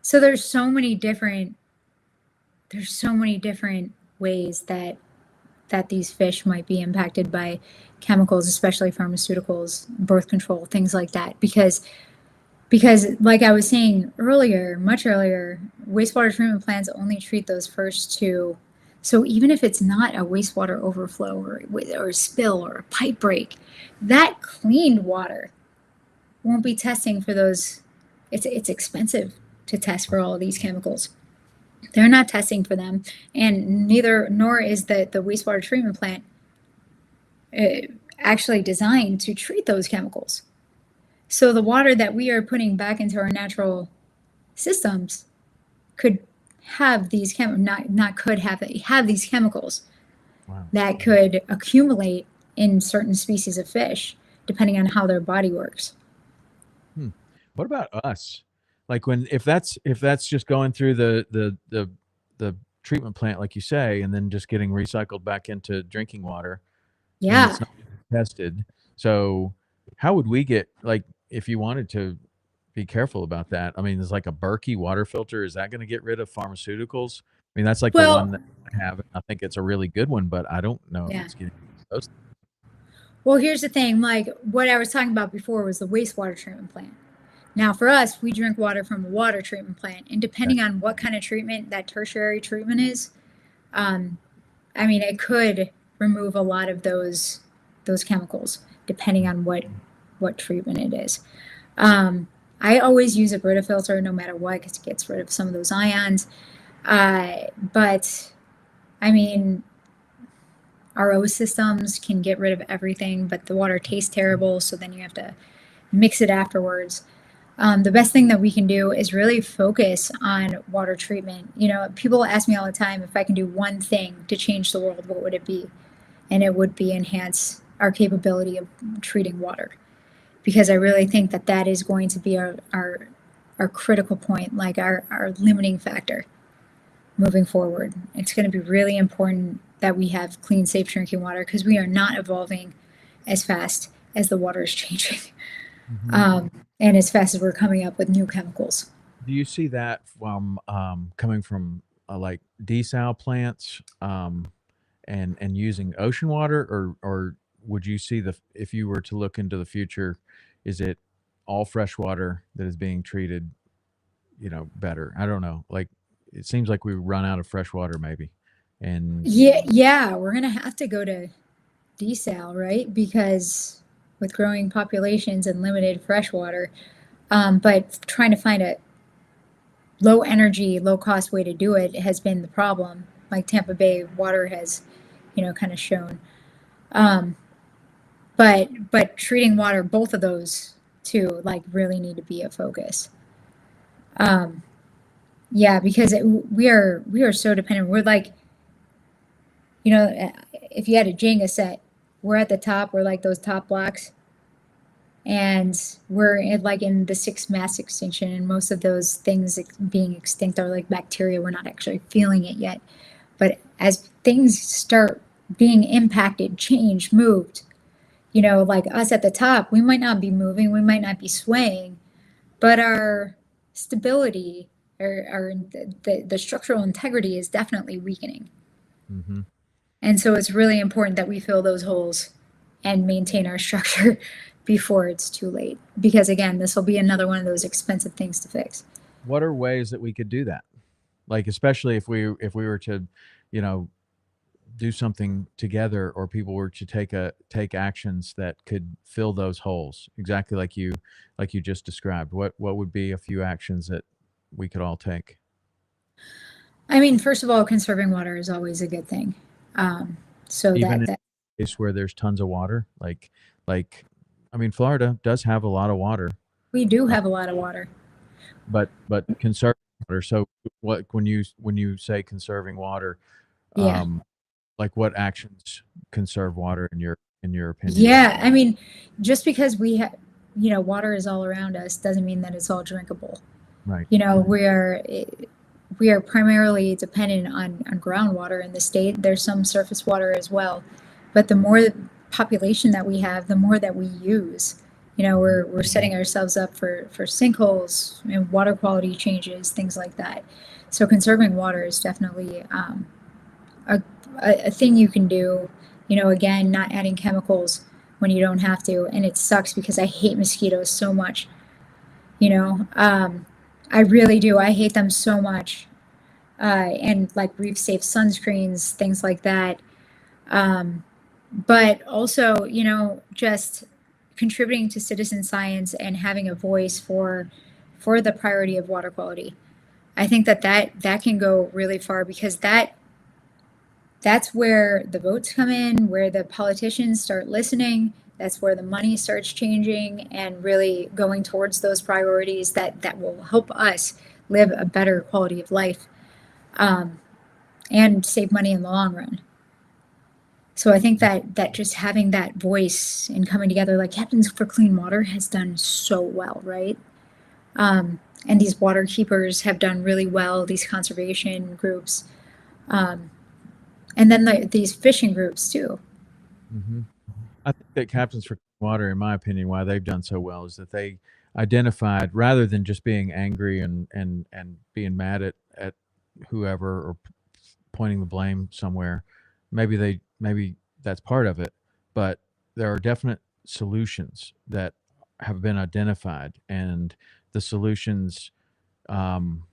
so there's so many different ways that these fish might be impacted by chemicals, especially pharmaceuticals, birth control, things like that. Because like I was saying earlier, much earlier, wastewater treatment plants only treat those first two. So even if it's not a wastewater overflow or a spill or a pipe break, that cleaned water won't be testing for those. It's expensive to test for all of these chemicals. They're not testing for them, and nor is the wastewater treatment plant actually designed to treat those chemicals. So the water that we are putting back into our natural systems could have these not could have these chemicals Wow. that could accumulate in certain species of fish, depending on how their body works. Hmm. What about us? Like when if that's just going through the treatment plant, like you say, and then just getting recycled back into drinking water, and Yeah. it's not tested. So how would we get like if you wanted to be careful about that? I mean, there's like a Berkey water filter. Is that going to get rid of pharmaceuticals? I mean, that's like the one Well, that I have. I think it's a really good one, but I don't know if yeah. it's getting those. Well, here's the thing. Like what I was talking about before was the wastewater treatment plant. Now, for us, we drink water from a water treatment plant, and depending on what kind of treatment that tertiary treatment is, um, I mean, it could remove a lot of those chemicals depending on what treatment it is. Um, I always use a Brita filter no matter what because it gets rid of some of those ions. But I mean, RO systems can get rid of everything, but the water tastes terrible, so then you have to mix it afterwards. The best thing that we can do is really focus on water treatment. People ask me all the time if I can do one thing to change the world, what would it be? And it would be enhance our capability of treating water, because I really think that that is going to be our critical point, like our limiting factor moving forward. It's going to be really important that we have clean, safe drinking water because we are not evolving as fast as the water is changing, Mhm. um, and as fast as we're coming up with new chemicals. Do you see that from coming from like desal plants and using ocean water, or would you see the if you were to look into the future, is it all fresh water that is being treated, better? I don't know. Like it seems like we run out of fresh water maybe, and Yeah, yeah, we're gonna have to go to desal, right? Because with growing populations and limited fresh water, but trying to find a low energy, low cost way to do it has been the problem. Like Tampa Bay water has, kind of shown. Um, but treating water, both of those two, like really need to be a focus. Um, yeah, because we are so dependent. We're like, if you had a Jenga set, we're at the top. We're like those top blocks, and we're like in the sixth mass extinction, and most of those things being extinct are like bacteria. We're not actually feeling it yet, but as things start being impacted, changed, moved, like us at the top, we might not be moving, we might not be swaying, but our stability or the structural integrity is definitely weakening. hmm And so it's really important that we fill those holes and maintain our structure before it's too late. Because again, this will be another one of those expensive things to fix. what are ways that we could do that? Like especially if we were to, you know, do something together or people were to take actions that could fill those holes exactly like you just described, what would be a few actions that we could all take? I mean, first of all, conserving water is always a good thing. Um, so Even that in that a place where there's tons of water, like, I mean, Florida does have a lot of water, we do uh, have a lot of water. but conserving water. So, what when you say conserving water, Yeah. um, like what actions conserve water in your opinion? Yeah. I mean, just because we have, water is all around us doesn't mean that it's all drinkable. Right. You know, we are primarily dependent on groundwater in the state. There's some surface water as well, but the more population that we have, the more that we use. Mhm. We're setting ourselves up for sinkholes and water quality changes, things like that. So conserving water is definitely a, a thing you can do. Again, not adding chemicals when you don't have to, and it sucks because I hate mosquitoes so much. You know, I really do. I hate them so much. And like reef safe sunscreens, things like that. Um, but also, just contributing to citizen science and having a voice for the priority of water quality. I think that can go really far because that's where the votes come in, where the politicians start listening. That's where the money starts changing and really going towards those priorities that will help us live a better quality of life, um, and save money in the long run. So I think that just having that voice and coming together, like Captains for Clean Water has done so well, right? And these water keepers have done really well. These conservation groups, um, and then these fishing groups too. Hmm. I think that Captains for Clean Water, in my opinion, why they've done so well is that they identified, rather than just being angry and being mad at whoever, or pointing the blame somewhere. Maybe that's part of it, but there are definite solutions that have been identified, and the solutions, um,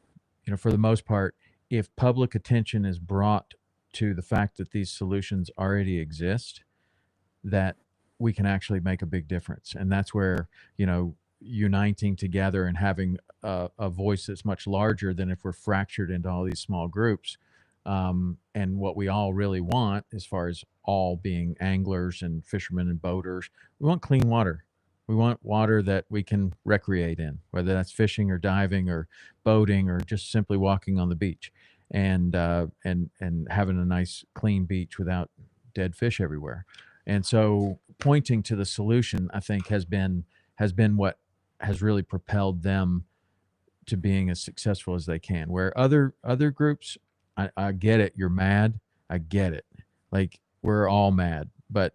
for the most part, if public attention is brought to the fact that these solutions already exist, that we can actually make a big difference. And that's where, uniting together and having a voice that's much larger than if we're fractured into all these small groups. And what we all really want, as far as all being anglers and fishermen and boaters, we want clean water. We want water that we can recreate in, whether that's fishing or diving or boating or just simply walking on the beach, and having a nice clean beach without dead fish everywhere. And so pointing to the solution, I think, has been what has really propelled them to being as successful as they can. Where other groups, I get it, you're mad, I get it. Like, we're all mad, but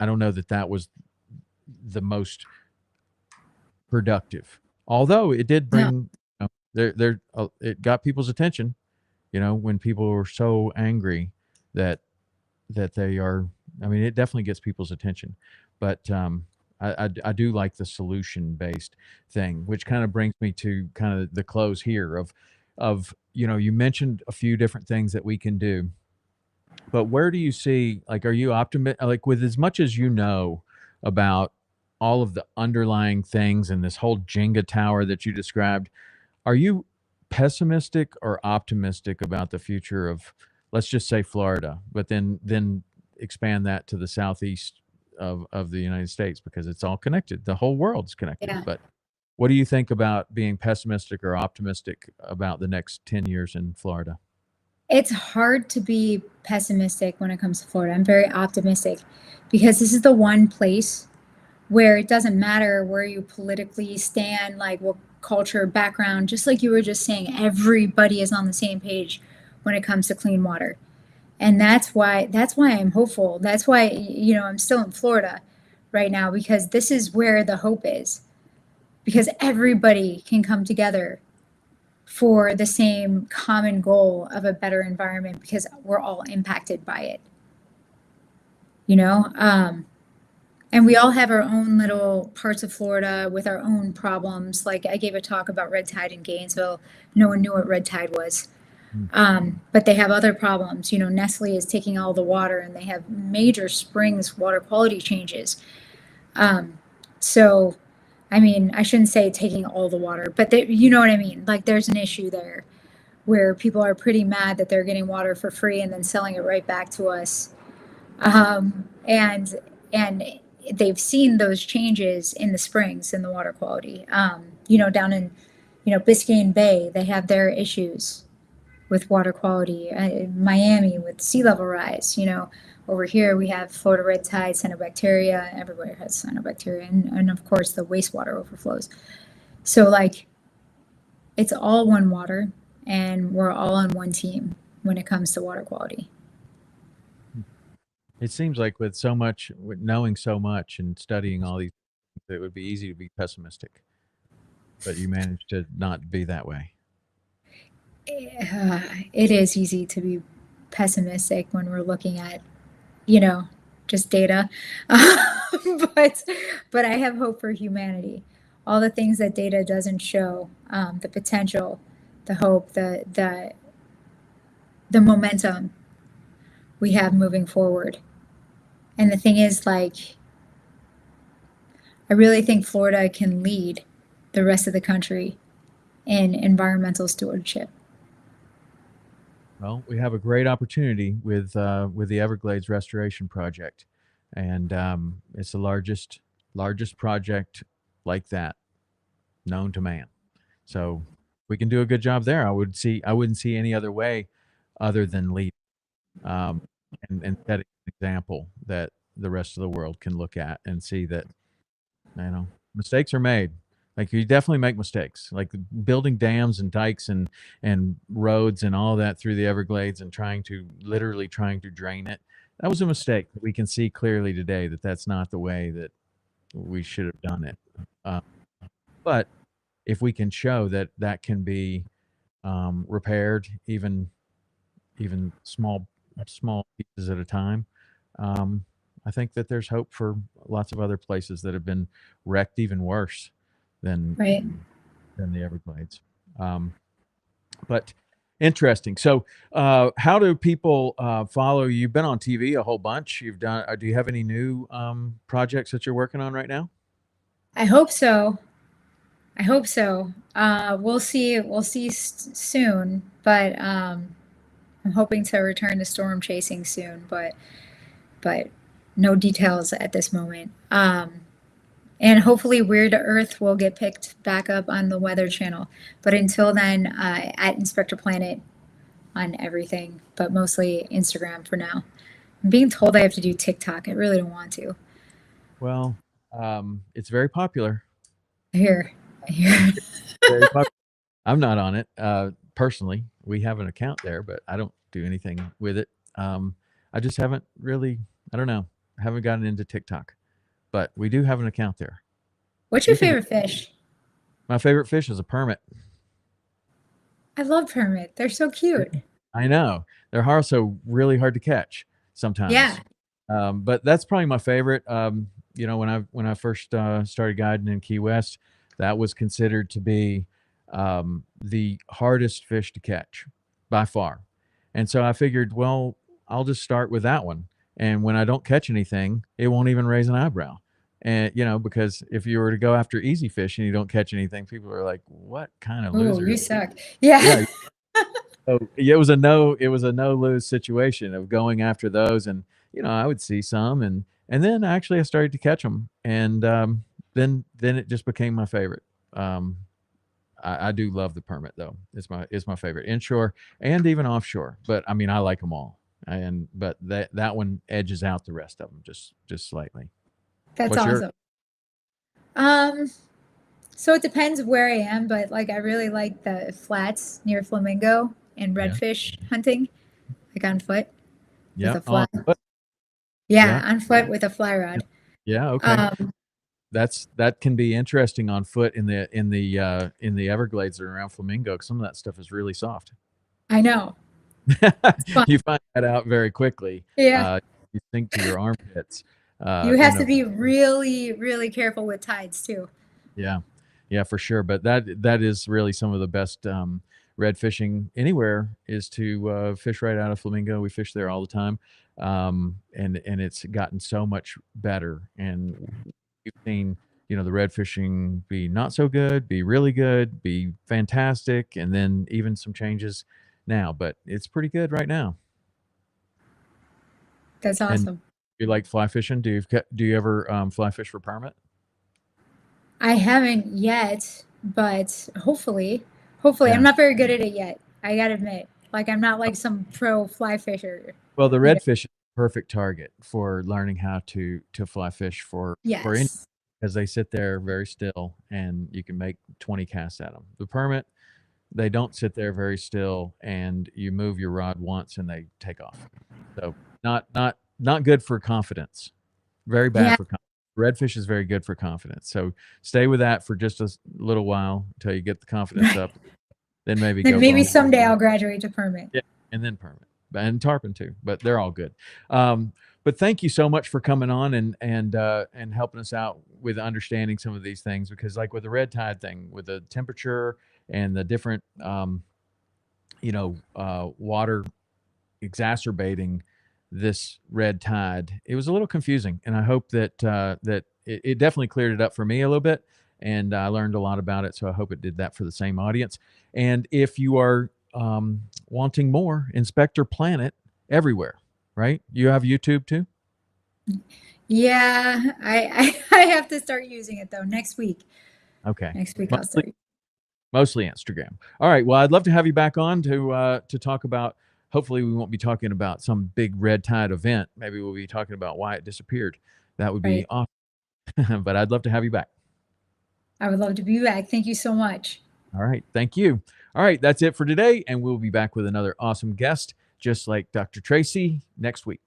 I don't know that that was the most productive. Although it did No, bring, it got people's attention. When people were so angry that they are, I mean, it definitely gets people's attention. But I do like the solution based thing, which kind of brings me to kind of the close here of you mentioned a few different things that we can do, but where do you see, like, are you optimistic, like, with as much as about all of the underlying things and this whole Jenga tower that you described, are you pessimistic or optimistic about the future of, let's just say, Florida, but then expand that to the southeast of the United States, because it's all connected. The whole world's connected. yeah. But what do you think about being pessimistic or optimistic about the next 10 years in Florida? It's hard to be pessimistic when it comes to Florida. I'm very optimistic because this is the one place where it doesn't matter where you politically stand, like what culture, background, just like you were just saying, everybody is on the same page when it comes to clean water. And that's why I'm hopeful. That's why, I'm still in Florida right now because this is where the hope is. Because everybody can come together for the same common goal of a better environment because we're all impacted by it, you know? And we all have our own little parts of Florida with our own problems. Like I gave a talk about red tide in Gainesville. No one knew what red tide was. Mm. But they have other problems. Nestle is taking all the water and they have major springs water quality changes. Um, so I mean, I shouldn't say taking all the water, but you know what I mean? Like there's an issue there where people are pretty mad that they're getting water for free and then selling it right back to us. And they've seen those changes in the springs in the water quality. Down in, Biscayne Bay, they have their issues with water quality. Miami with sea level rise. Over here we have Florida red tide, cyanobacteria. Everywhere has cyanobacteria, and of course the wastewater overflows. So like, it's all one water, and we're all on one team when it comes to water quality. It seems like with knowing so much and studying all these, it would be easy to be pessimistic, but you managed to not be that way. It is easy to be pessimistic when we're looking at, you know, just data. but but I have hope for humanity. All the things that data doesn't show, the potential, the hope, the momentum we have moving forward. And the thing is, like, I really think Florida can lead the rest of the country in environmental stewardship. Well, we have a great opportunity with the Everglades Restoration Project, and it's the largest project like that known to man. So we can do a good job there. I wouldn't see any other way other than lead, um, and set an example that the rest of the world can look at and see that mistakes are made. Like you definitely make mistakes, like building dams and dikes and roads and all that through the Everglades and literally trying to drain it. That was a mistake. We can see clearly today that that's not the way that we should have done it. Uh, but if we can show that that can be repaired, even small pieces at a time, um, I think that there's hope for lots of other places that have been wrecked even worse than Right. than the Everglades. Um, but interesting. So, how do people follow you? You've been on TV a whole bunch. You've done. Do you have any new projects that you're working on right now? I hope so. I hope so. We'll see. We'll see soon. But I'm hoping to return to storm chasing soon. But no details at this moment. And hopefully, Weird Earth will get picked back up on the Weather Channel. But until then, at Inspector Planet on everything, but mostly Instagram for now. I'm being told I have to do TikTok. I really don't want to. Well, it's very popular. Here, here. Very popular. I'm not on it personally. We have an account there, but I don't do anything with it. I just haven't really. I don't know. I haven't gotten into TikTok, but we do have an account there. What's your You can. favorite fish? My favorite fish is a permit. I love permit. They're so cute. I know they're also really hard to catch Yeah. sometimes, but that's probably my favorite. When I first started guiding in Key West, that was considered to be the hardest fish to catch by far, and so I figured, well, I'll just start with that one, and when I don't catch anything, it won't even raise an eyebrow. And because if you were to go after easy fish and you don't catch anything, people are like, "What kind of Oh, loser?" you suck. Yeah. Yeah, so it was a no lose situation of going after those, and I would see some, and then actually I started to catch them, and then it just became my favorite. Um, I do love the permit though. It's my favorite inshore and even offshore. But I mean, I like them all, and but that one edges out the rest of them just slightly. That's What's your awesome. Um, so it depends where I am, but like I really like the flats near Flamingo and yeah redfish hunting, like on foot with yeah a on fly. foot Yeah, yeah on foot with a fly yeah rod. yeah okay. Um, That can be interesting on foot in the Everglades or around Flamingo. 'Cause some of that stuff is really soft. I know. It's fun. You find that out very quickly. Yeah. Uh, you sink to your armpits You in have to the be really, really careful with tides too. yeah, yeah, for sure. But that is really some of the best red fishing anywhere is to fish right out of Flamingo. We fish there all the time, and it's gotten so much better. And we've seen the red fishing be not so good, be really good, be fantastic, and then even some changes now. But it's pretty good right now. That's And awesome. you like fly fishing? Do you ever fly fish for permit? I haven't yet, but hopefully, I'm Yeah. not very good at it yet. I gotta admit, like I'm not like some pro fly fisher. Well, the You know. redfish is a perfect target for learning how to fly fish for any, Yes. because they sit there very still and you can make 20 casts at them. The permit, they don't sit there very still, and you move your rod once and they take off. So not good for confidence. Very bad Yeah. for confidence. Redfish is very good for confidence. So stay with that for just a little while until you get the confidence Right. up. Then maybe Then go maybe boom. someday I'll graduate to permit. Yeah, and then permit and tarpon too, but they're all good. But thank you so much for coming on and helping us out with understanding some of these things, because like with the red tide thing, with the temperature and the different water exacerbating this red tide, it was a little confusing, and I hope that it definitely cleared it up for me a little bit, and I learned a lot about it. So I hope it did that for the same audience. And if you are wanting more, Inspector Planet everywhere, right? You have YouTube too? Yeah, I have to start using it though next week. Okay. Next week I'll Mostly start. mostly Instagram. All right. Well, I'd love to have you back on to talk about. Hopefully, we won't be talking about some big red tide event. Maybe we'll be talking about why it disappeared. That would be Right. awesome. But I'd love to have you back. I would love to be back. Thank you so much. All right. Thank you. All right. That's it for today. And we'll be back with another awesome guest, just like Dr. Tracy, next week.